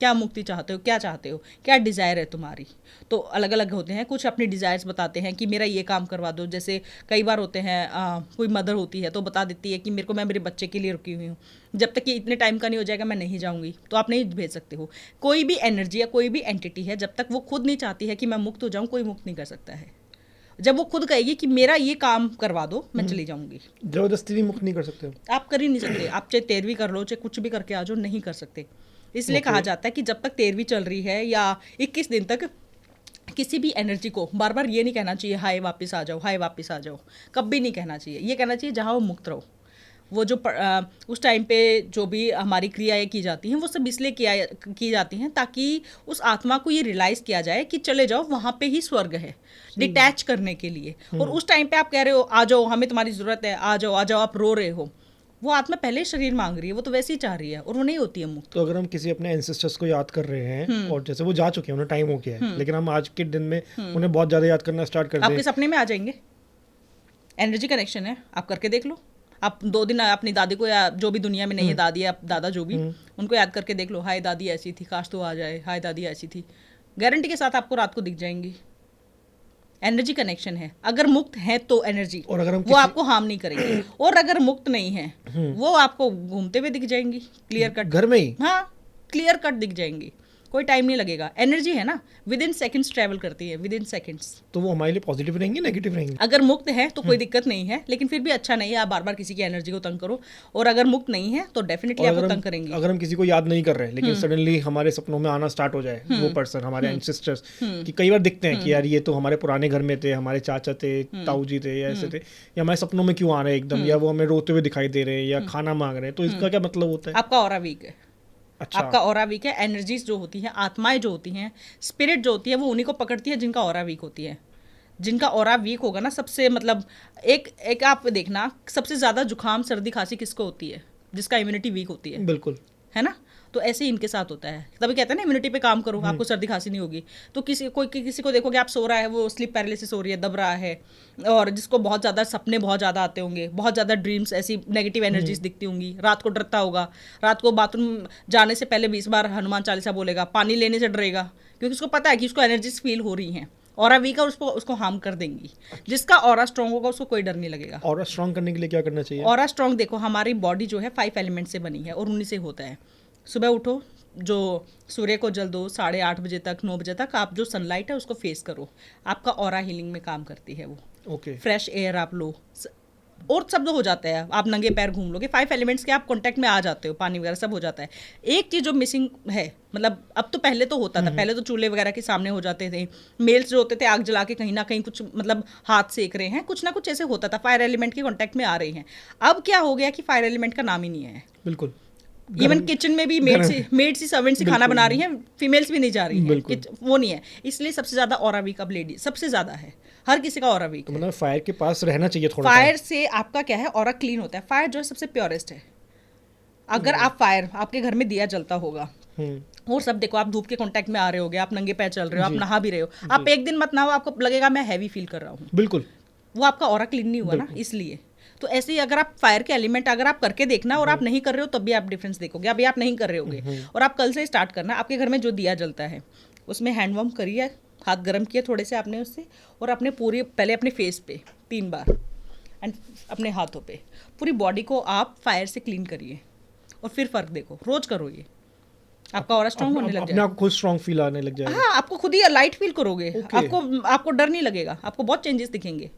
क्या मुक्ति चाहते हो, क्या चाहते हो, क्या डिज़ायर है तुम्हारी? तो अलग अलग होते हैं, कुछ अपनी डिज़ायर्स बताते हैं कि मेरा ये काम करवा दो। जैसे कई बार होते हैं कोई मदर होती है तो बता देती है कि मैं मेरे बच्चे के लिए रुकी हुई हूँ, जब तक कि इतने टाइम का नहीं हो जाएगा मैं नहीं जाऊँगी, तो आप नहीं भेज सकते हो। कोई भी एनर्जी या कोई भी एंटिटी है, जब तक वो खुद नहीं चाहती है कि मैं मुक्त हो जाऊँ, कोई मुक्त नहीं कर सकता है। जब वो खुद कहेगी कि मेरा ये काम करवा दो, मैं चली जाऊँगी। जबरदस्ती भी मुक्त नहीं कर सकते? आप कर ही नहीं सकते। आप चाहे 13वीं कर लो, चाहे कुछ भी करके आ जाओ, नहीं कर सकते। इसलिए कहा जाता है कि जब तक 13वीं चल रही है या 21 दिन तक किसी भी एनर्जी को बार बार ये नहीं कहना चाहिए हाय वापस आ जाओ, हाय वापस आ जाओ, कभी नहीं कहना चाहिए। ये कहना चाहिए जहाँ वो मुक्त रहो। वो जो उस टाइम पे जो भी हमारी क्रियाएं की जाती हैं वो सब इसलिए की जाती हैं ताकि उस आत्मा को ये रियलाइज़ किया जाए कि चले जाओ, वहाँ पे ही स्वर्ग है, डिटैच करने के लिए। और उस टाइम पे आप कह रहे हो आ जाओ, हमें तुम्हारी ज़रूरत है, आ जाओ आ जाओ, आप रो रहे हो, वो आत्मा पहले ही शरीर मांग रही है, वो तो वैसे ही चाह रही है और वो नहीं होती है मुक्त। तो अगर हम किसी अपने एंसेस्टर्स को याद कर रहे हैं और जैसे वो जा चुके हैं, उन्हें टाइम हो गया है, लेकिन हम आज के दिन में उन्हें बहुत ज़्यादा याद करना स्टार्ट कर दें, आपके सपने में आ जाएंगे। एनर्जी कनेक्शन है, आप करके देख लो। आप 2 दिन अपनी दादी को, या जो भी दुनिया में नहीं है दादी या दादा जो भी, उनको याद करके देख लो, हाय दादी ऐसी थी, काश तो आ जाए, हाय दादी ऐसी थी। गारंटी के साथ आपको रात को दिख जाएंगी। एनर्जी कनेक्शन है। अगर मुक्त है तो एनर्जी, और अगर वो आपको हार्म नहीं करेंगे, और अगर मुक्त नहीं है वो आपको घूमते हुए दिख जाएंगी, क्लियर कट, घर में ही। हाँ, क्लियर कट दिख जाएंगी, कोई टाइम नहीं लगेगा। एनर्जी है ना, विद इन सेकेंड्स ट्रैवल करती है, विद इन सेकेंड्स। तो वो हमारे लिए पॉजिटिव रहेंगे, नेगेटिव रहेंगे? अगर मुक्त है तो कोई दिक्कत नहीं है, लेकिन फिर भी अच्छा नहीं है आप बार बार किसी की एनर्जी को तंग करो। और अगर मुक्त नहीं है तो डेफिनेटली आपको तंग करेंगे। अगर हम किसी को याद नहीं कर रहे हैं लेकिन सडनली हमारे सपनों में आना स्टार्ट हो जाए वो पर्सन, हमारे एंसेस्टर्स, कि कई बार दिखते हैं कि यार ये तो हमारे पुराने घर में थे, हमारे चाचा थे, ताऊ जी थे, या ऐसे थे, या हमारे सपनों में क्यों आ रहे हैं एकदम, या वो हमें रोते हुए दिखाई दे रहे हैं या खाना मांग रहे हैं, तो इसका क्या मतलब होता है? आपका ऑरा वीक है। अच्छा। आपका ऑरा वीक है। एनर्जीज जो होती हैं, आत्माएं जो होती हैं, स्पिरिट जो होती है, वो उन्हीं को पकड़ती है जिनका ऑरा वीक होती है। जिनका ऑरा वीक होगा ना, सबसे मतलब एक आप देखना, सबसे ज़्यादा जुकाम सर्दी खांसी किसको होती है? जिसका इम्यूनिटी वीक होती है। बिल्कुल, है ना? तो ऐसे ही इनके साथ होता है। तभी कहते हैं ना इम्यूनिटी पे काम करो, आपको सर्दी खांसी नहीं होगी। तो किसी को देखोगे आप सो रहा है, वो स्लीप पैरालिसिस हो रही है, दब रहा है, और जिसको बहुत ज़्यादा सपने बहुत ज़्यादा आते होंगे, बहुत ज़्यादा ड्रीम्स, ऐसी नेगेटिव एनर्जीज दिखती होंगी, रात को डरता होगा, रात को बाथरूम जाने से पहले 20 बार हनुमान चालीसा बोलेगा, पानी लेने से डरेगा, क्योंकि उसको पता है कि उसको एनर्जीज फील हो रही हैं। ऑरा वीक है, उसको हार्म कर देंगी। जिसका ऑरा स्ट्रॉन्ग होगा उसको कोई डर नहीं लगेगा। ऑरा स्ट्रॉन्ग करने के लिए क्या करना चाहिए? ऑरा स्ट्रॉन्ग देखो, हमारी बॉडी जो है 5 एलिमेंट से बनी है और उन्हीं से होता है। सुबह उठो, जो सूर्य को जल दो, 8:30 बजे तक, 9 बजे तक आप जो सनलाइट है उसको फेस करो, आपका ऑरा हीलिंग में काम करती है वो। ओके। फ्रेश एयर आप लो, और सब हो जाता है, आप नंगे पैर घूम लोगे, 5 एलिमेंट्स के आप कांटेक्ट में आ जाते हो, पानी वगैरह सब हो जाता है। एक चीज़ जो मिसिंग है, मतलब अब तो पहले तो होता था, पहले तो चूल्हे वगैरह के सामने हो जाते थे, मेल्स जो होते थे आग जला के कहीं ना कहीं कुछ मतलब हाथ सेक रहे हैं, कुछ ना कुछ ऐसे होता था, फायर एलिमेंट के कांटेक्ट में आ रहे हैं। अब क्या हो गया कि फायर एलिमेंट का नाम ही नहीं है। बिल्कुल। इवन किचन में भी मेड सी सर्वेंट सी खाना बना रही हैं, फीमेल्स भी नहीं जा रही हैं, वो नहीं है। इसलिए सबसे ज्यादा ऑरा वीक अब लेडी सबसे ज्यादा है, हर किसी का ऑरा वीक। तो मतलब फायर के पास रहना चाहिए थोड़ा। फायर से आपका क्या है, ऑरा क्लीन होता है। फायर जो है सबसे प्योरेस्ट है। अगर आप फायर, आपके घर में दिया जलता होगा और सब देखो, आप धूप के कांटेक्ट में आ रहे होगे, आप नंगे पैर चल रहे हो, आप नहा भी रहे हो, आप एक दिन मत नहाओ, आपको लगेगा मैं हैवी फील कर रहा हूँ, बिल्कुल, वो आपका ऑरा क्लीन नहीं हुआ ना, इसलिए। तो ऐसे ही अगर आप फायर के एलिमेंट अगर आप करके देखना और आप नहीं कर रहे हो तब भी आप डिफरेंस देखोगे, अभी आप नहीं कर रहे होगे और आप कल से स्टार्ट करना। आपके घर में जो दिया जलता है उसमें हैंड वार्म करिए, हाथ गर्म किए थोड़े से आपने उससे, और अपने पूरी पहले अपने फेस पे 3 बार एंड अपने हाथों पे पूरी बॉडी को आप फायर से क्लीन करिए और फिर फर्क देखो। रोज करो ये, आपका ऑरा स्ट्रांग होने लग अपने आप को खुद स्ट्रांग फील आने लग जाएगा। हाँ, आपको खुद ही लाइट फील करोगे। आपको डर नहीं लगेगा, आपको बहुत चेंजेस दिखेंगे।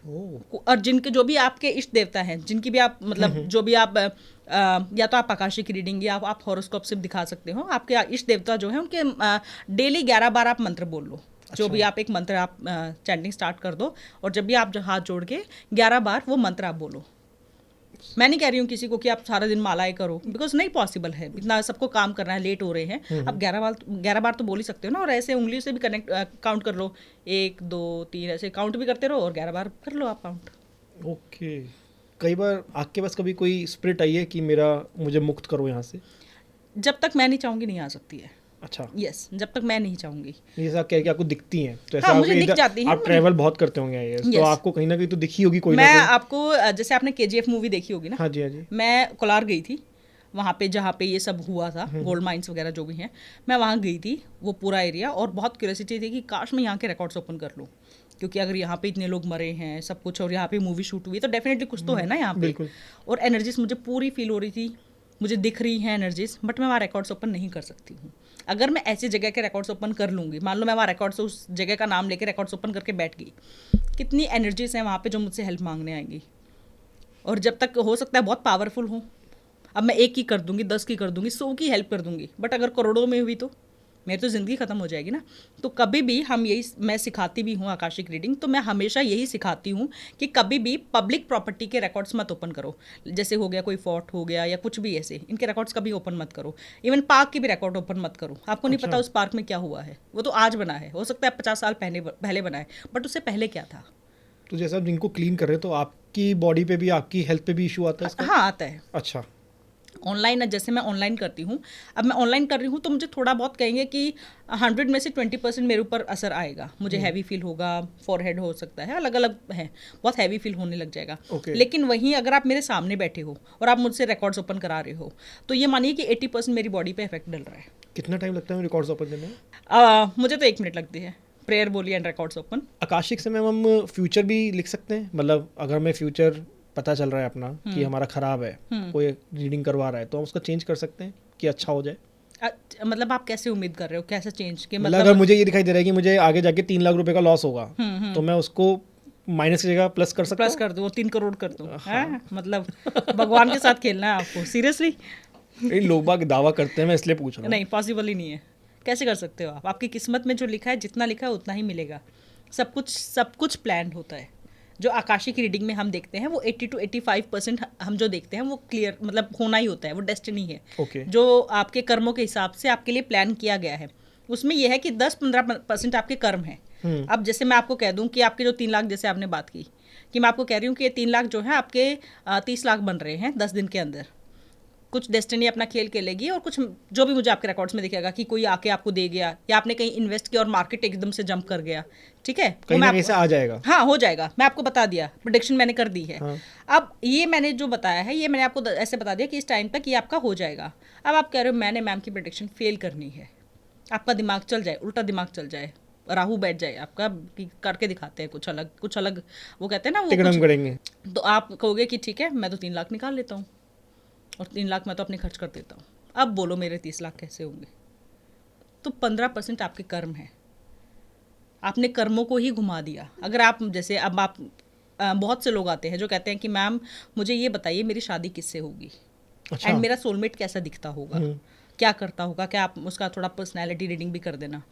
और जिनके जो भी आपके इष्ट देवता हैं, जिनकी भी आप मतलब जो भी आप या तो आप आकाशिक रीडिंग या आप हॉरोस्कोप से दिखा सकते हो, आपके इष्ट देवता जो है उनके डेली 11 बार आप मंत्र बोल लो। जो भी आप एक मंत्र आप चैंटिंग स्टार्ट कर दो और जब भी आप हाथ जोड़ के 11 बार वो मंत्र आप बोलो। मैं नहीं कह रही हूँ किसी को कि आप सारा दिन मालाएं करो, बिकॉज नहीं पॉसिबल है, इतना सबको काम करना है, लेट हो रहे हैं। आप 11 बार तो बोल ही सकते हो ना, और ऐसे उंगली से भी कनेक्ट काउंट कर लो, 1 2 3 ऐसे काउंट भी करते रहो और 11 बार कर लो आप काउंट। ओके। कई बार आपके पास कभी कोई स्पिरिट आई है कि मुझे मुक्त करो यहाँ से? जब तक मैं नहीं चाहूँगी नहीं आ सकती है। अच्छा। यस, जब तक मैं नहीं चाहूंगी। ये सब क्या आपको दिखती हैं? तो ऐसा हाँ, मुझे दिख जाती हैं। आप ट्रैवल बहुत करते होंगे तो आपको कहीं ना कहीं तो दिखी होगी कोई मैं ना कोई। आपको जैसे आपने KGF मूवी देखी होगी ना। हाँ जी, हाँ जी। मैं कोलार गई थी, वहाँ पे जहाँ पे ये सब हुआ था, गोल्ड माइंस वगैरह जो भी हैं, मैं वहाँ गई थी, वो पूरा एरिया, और बहुत क्यूरियोसिटी थी कि काश मैं यहाँ के रिकॉर्ड्स ओपन कर लूँ, क्योंकि अगर यहाँ पे इतने लोग मरे हैं सब कुछ और यहाँ पे मूवी शूट हुई तो डेफिनेटली कुछ तो है ना यहाँ पे। और एनर्जीज मुझे पूरी फील हो रही थी, मुझे दिख रही हैं एनर्जीज, बट मैं वहाँ रिकॉर्ड्स ओपन नहीं कर सकती हूँ। अगर मैं ऐसी जगह के रिकॉर्ड्स ओपन कर लूँगी, मान लो मैं वहाँ रिकॉर्ड्स उस जगह का नाम लेके रिकॉर्ड्स ओपन करके बैठ गई, कितनी एनर्जीज हैं वहाँ पे जो मुझसे हेल्प मांगने आएंगी, और जब तक हो सकता है बहुत पावरफुल हूँ। अब मैं 1 की कर दूंगी, 10 की कर दूंगी, 100 की हेल्प कर दूंगी, बट अगर करोड़ों में हुई तो मेरी तो ज़िंदगी ख़त्म हो जाएगी ना। तो कभी भी हम यही, मैं सिखाती भी हूँ आकाशिक रीडिंग, तो मैं हमेशा यही सिखाती हूँ कि कभी भी पब्लिक प्रॉपर्टी के रिकॉर्ड्स मत ओपन करो। जैसे हो गया कोई फोर्ट हो गया या कुछ भी ऐसे, इनके रिकॉर्ड्स कभी ओपन मत करो। इवन पार्क के भी रिकॉर्ड ओपन मत करो। आपको नहीं पता उस पार्क में क्या हुआ है, वो तो आज बना है, हो सकता है 50 साल पहले बना है, बट उससे पहले क्या था। तो जैसे आप जिनको क्लीन कर रहे हैं तो आपकी बॉडी पे भी, आपकी हेल्थ पे भी इशू आता है इसका? हाँ, आता है। अच्छा। ऑनलाइन, जैसे मैं ऑनलाइन करती हूँ, अब मैं ऑनलाइन कर रही हूँ तो मुझे थोड़ा बहुत कहेंगे कि 100 में से 20% मेरे ऊपर असर आएगा। मुझे हैवी फील होगा, फॉरहेड हो सकता है, अलग अलग है, बहुत हैवी फील होने लग जाएगा। लेकिन वहीं अगर आप मेरे सामने बैठे हो और आप मुझसे रिकॉर्ड्स ओपन करा रहे हो तो ये मानिए कि 80% मेरी बॉडी पे इफेक्ट डल रहा है। कितना टाइम लगता है रिकॉर्ड्स ओपन करने में? मुझे तो 1 मिनट लगती है, प्रेयर बोली एंड रिकॉर्ड्स ओपन। आकाशिक से मैम हम फ्यूचर भी लिख सकते हैं? मतलब अगर मैं फ्यूचर पता चल रहा है अपना कि हमारा खराब है, कोई रीडिंग करवा रहा है, तो हम उसको चेंज कर सकते हैं कि अच्छा हो जाए? मतलब आप कैसे उम्मीद कर रहे हो, कैसे चेंज के? मतलब अगर मुझे ये दिखाई दे रहा है कि मुझे आगे जाके 3 लाख रुपए का लॉस होगा, तो मैं उसको माइनस की जगह प्लस कर सकता हूं? प्लस कर दो, 3 करोड़ कर दो। हाँ। मतलब भगवान के साथ खेलना है आपको, सीरियसली। लोग बाग दावा करते हैं, मैं इसलिए पूछ रहा हूँ। नहीं, पॉसिबल ही नहीं है। कैसे कर सकते हो आप? आपकी किस्मत में जो लिखा है, जितना लिखा है उतना ही मिलेगा। सब कुछ प्लान्ड होता है। जो आकाशिक रीडिंग में हम देखते हैं वो 80 to 85% हम जो देखते हैं वो क्लियर, मतलब होना ही होता है, वो डेस्टिनी है। जो आपके कर्मों के हिसाब से आपके लिए प्लान किया गया है, उसमें यह है कि 10-15% आपके कर्म हैं। अब जैसे मैं आपको कह दूं कि आपके जो 3 लाख, जैसे आपने बात की, कि मैं आपको कह रही हूँ कि ये 3 लाख जो है आपके 30 लाख बन रहे हैं 10 दिन के अंदर। कुछ डेस्टिनी अपना खेल खेलेगी और कुछ जो भी मुझे आपके रिकॉर्ड्स में दिखेगा कि कोई आके आपको दे गया या आपने कहीं इन्वेस्ट किया और मार्केट एकदम से जंप कर गया, ठीक है, कहीं ना कहीं से आ जाएगा। हाँ, हो जाएगा। मैं आपको बता दिया, प्रेडिक्शन मैंने कर दी है। हाँ। अब ये मैंने जो बताया है, ये मैंने आपको ऐसे बता दिया कि इस टाइम तक ये आपका हो जाएगा। अब आप कह रहे हो मैंने मैम की प्रेडिक्शन फेल करनी है, आपका दिमाग चल जाए, उल्टा दिमाग चल जाए, राहु बैठ जाए आपका कि करके दिखाते हैं कुछ अलग, वो कहते हैं ना, वो करेंगे। तो आप कहोगे कि ठीक है, मैं तो 3 लाख निकाल लेता हूँ और 3 लाख मैं तो अपने खर्च कर देता हूँ। अब बोलो मेरे 30 लाख कैसे होंगे? तो 15% आपके कर्म है, आपने कर्मों को ही घुमा दिया। अगर आप जैसे, अब आप बहुत से लोग आते हैं जो कहते हैं कि मैम मुझे ये बताइए मेरी शादी किससे होगी, एंड मेरा सोलमेट कैसा दिखता होगा, क्या करता होगा, क्या आप उसका थोड़ा पर्सनैलिटी रीडिंग भी कर देना।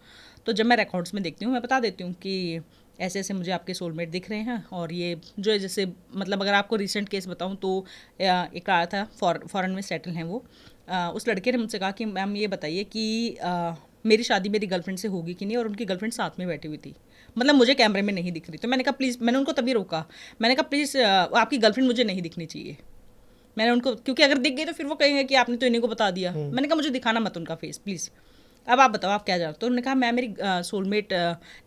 तो जब मैं रिकॉर्ड्स में देखती हूँ, मैं बता देती हूँ कि ऐसे ऐसे मुझे आपके सोलमेट दिख रहे हैं, और ये जो है, जैसे मतलब अगर आपको रिसेंट केस बताऊँ तो एक आया था, फॉरेन में सेटल हैं वो, उस लड़के ने मुझसे कहा कि मैम ये बताइए कि मेरी शादी मेरी गर्लफ्रेंड से होगी कि नहीं, और उनकी गर्लफ्रेंड साथ में बैठी हुई थी, मतलब मुझे कैमरे में नहीं दिख रही। तो मैंने कहा प्लीज़, मैंने उनको तभी रोका, मैंने कहा प्लीज़ आपकी गर्लफ्रेंड मुझे नहीं दिखनी चाहिए। मैंने उनको, क्योंकि अगर दिख गई तो फिर वो कहेंगे कि आपने तो इन्हीं को बता दिया। मैंने कहा मुझे दिखाना मत उनका फेस प्लीज़। अब आप बताओ आप क्या जानते हो? उन्होंने कहा मैं मेरी सोलमेट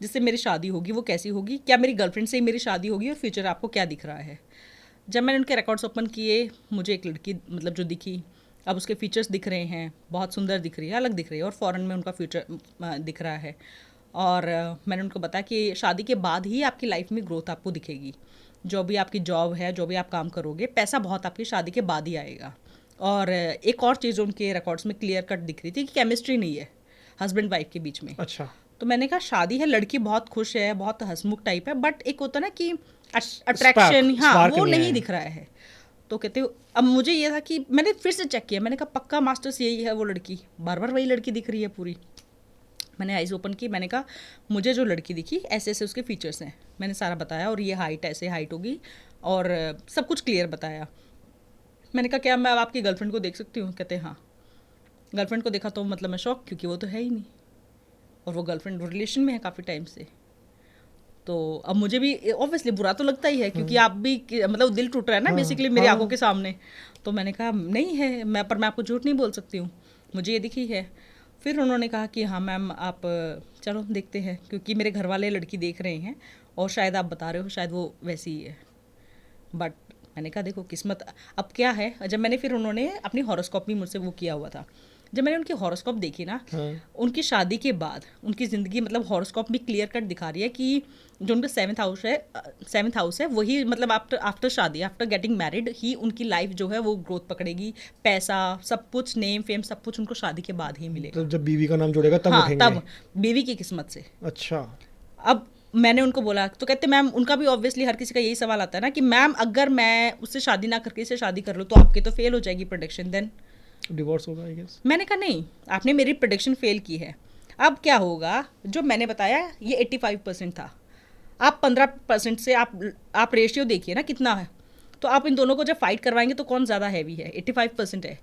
जिससे मेरी शादी होगी वो कैसी होगी, क्या मेरी गर्लफ्रेंड से ही मेरी शादी होगी, और फ्यूचर आपको क्या दिख रहा है? जब मैंने उनके रिकॉर्ड्स ओपन किए, मुझे एक लड़की मतलब जो दिखी, अब उसके फीचर्स दिख रहे हैं, बहुत सुंदर दिख रही है, अलग दिख रही है, और फॉरेन में उनका फ्यूचर दिख रहा है। और मैंने उनको बताया कि शादी के बाद ही आपकी लाइफ में ग्रोथ आपको दिखेगी। जो भी आपकी जॉब है, जो भी आप काम करोगे, पैसा बहुत आपकी शादी के बाद ही आएगा। और एक और चीज़ उनके रिकॉर्ड्स में क्लियर कट दिख रही थी कि केमिस्ट्री नहीं है हस्बैंड वाइफ के बीच में। अच्छा। तो मैंने कहा शादी है, लड़की बहुत खुश है, बहुत हंसमुख टाइप है, बट एक होता ना कि अट्रैक्शन, हाँ, वो नहीं दिख रहा है। तो कहते हो, अब मुझे ये था कि मैंने फिर से चेक किया, मैंने कहा पक्का मास्टर्स यही है वो लड़की, बार बार वही लड़की दिख रही है पूरी। मैंने आइज़ ओपन की, मैंने कहा मुझे जो लड़की दिखी ऐसे ऐसे उसके फीचर्स हैं, मैंने सारा बताया, और ये हाइट ऐसे हाइट होगी, और सब कुछ क्लियर बताया। मैंने कहा क्या मैं आपकी गर्लफ्रेंड को देख सकती हूँ? कहते हाँ। गर्लफ्रेंड को देखा तो मतलब मैं शॉक, क्योंकि वो तो है ही नहीं, और वो गर्लफ्रेंड रिलेशन में है काफ़ी टाइम से। तो अब मुझे भी ऑब्वियसली बुरा तो लगता ही है, क्योंकि आप भी मतलब दिल टूट रहा है ना बेसिकली मेरी आंखों के सामने। तो मैंने कहा नहीं है, पर मैं आपको झूठ नहीं बोल सकती हूँ, मुझे ये दिखी है। फिर उन्होंने कहा कि हाँ मैम आप चलो देखते हैं, क्योंकि मेरे घर वाले लड़की देख रहे हैं, और शायद आप बता रहे हो शायद वो वैसी ही है। बट मैंने कहा देखो किस्मत अब क्या है। जब मैंने फिर उन्होंने अपनी हॉरोस्कोप भी मुझसे वो किया हुआ था, जब मैंने उनकी हॉरोस्कोप देखी ना, उनकी शादी के बाद उनकी ज़िंदगी मतलब हॉरोस्कोप भी क्लियर कट दिखा रही है कि जो उनका 7th हाउस है वही मतलब आफ्टर शादी, आफ्टर गेटिंग मैरिड ही उनकी लाइफ जो है वो ग्रोथ पकड़ेगी। पैसा सब कुछ, नेम फेम सब कुछ उनको शादी के बाद ही मिलेगा। तो जब बीवी का नाम जुड़ेगा तब हाँ, उठेंगे। तब बीवी की किस्मत से। अच्छा। अब मैंने उनको बोला तो कहते मैम, उनका भी ऑब्वियसली हर किसी का यही सवाल आता है ना कि मैम अगर मैं उससे शादी ना करके इससे शादी कर लूँ तो आपके तो फेल हो जाएगी प्रोडिक्शन, देन डिवोर्स होगा आई गेस। मैंने कहा नहीं, आपने मेरी प्रोडिक्शन फेल की है। अब क्या होगा, जो मैंने बताया ये 85% था, आप 15% से आप रेशियो देखिए ना कितना है। तो आप इन दोनों को जब फाइट करवाएंगे तो कौन ज़्यादा हैवी है? 85% है।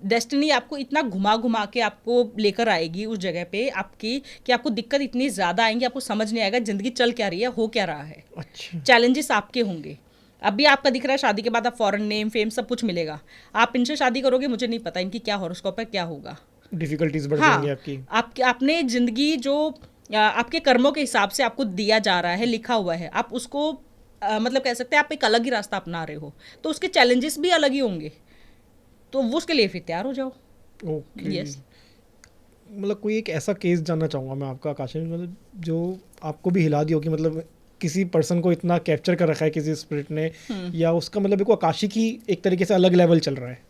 डेस्टिनी आपको इतना घुमा घुमा के आपको लेकर आएगी उस जगह पे आपकी, कि आपको दिक्कत इतनी ज़्यादा आएंगी, आपको समझ नहीं आएगा ज़िंदगी चल क्या रही है, हो क्या रहा है। अच्छा। चैलेंजेस आपके होंगे। अभी आपका दिख रहा है शादी के बाद आप फॉरेन नेम फेम सब कुछ मिलेगा, आप इनसे शादी करोगे, मुझे नहीं पता इनकी क्या हॉरोस्कोप है, क्या होगा, डिफिकल्टीज बढ़ हाँ, जाएंगी आपकी। आपने जिंदगी जो आपके कर्मों के हिसाब से आपको दिया जा रहा है, लिखा हुआ है, आप उसको मतलब कह सकते हैं आप एक अलग ही रास्ता अपना रहे हो, तो उसके चैलेंजेस भी अलग ही होंगे, तो वो उसके लिए फिर तैयार हो जाओ। ओके। यस। मतलब कोई एक ऐसा केस जानना चाहूँगा मैं आपका आकाश, मतलब जो आपको भी हिला दी हो कि मतलब किसी पर्सन को इतना कैप्चर कर रखा है किसी स्पिरिट ने, या उसका मतलब एक आकाशी की एक तरीके से अलग लेवल चल रहा है।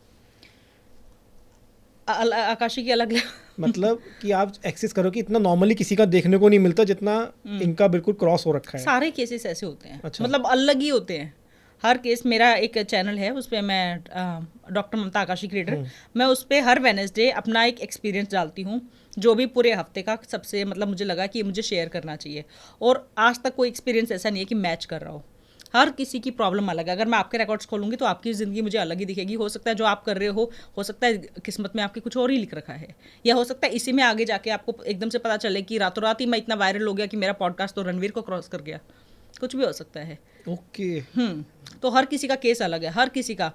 आकाशी की अलग मतलब कि आप एक्सेस करो कि इतना नॉर्मली किसी का देखने को नहीं मिलता जितना इनका बिल्कुल क्रॉस हो रखा है। सारे केसेस ऐसे होते हैं। अच्छा। मतलब अलग ही होते हैं हर केस। मेरा एक चैनल है उस पर मैं डॉक्टर ममता आकाशी क्रिएटर, मैं उस पर हर वेडनेसडे अपना एक एक्सपीरियंस डालती हूँ, जो भी पूरे हफ्ते का सबसे मतलब मुझे लगा कि मुझे शेयर करना चाहिए। और आज तक कोई एक्सपीरियंस ऐसा नहीं है कि मैच कर रहा हो, हर किसी की प्रॉब्लम अलग है। अगर मैं आपके रिकॉर्ड्स खोलूंगी तो आपकी ज़िंदगी मुझे अलग ही दिखेगी। हो सकता है जो आप कर रहे हो सकता है किस्मत में आपके कुछ और ही लिख रखा है, या हो सकता है इसी में आगे जाके आपको एकदम से पता चले कि रातों रात ही मैं इतना वायरल हो गया कि मेरा पॉडकास्ट तो रणवीर को क्रॉस कर गया, कुछ भी हो सकता है। ओके। तो हर किसी का केस अलग है, हर किसी का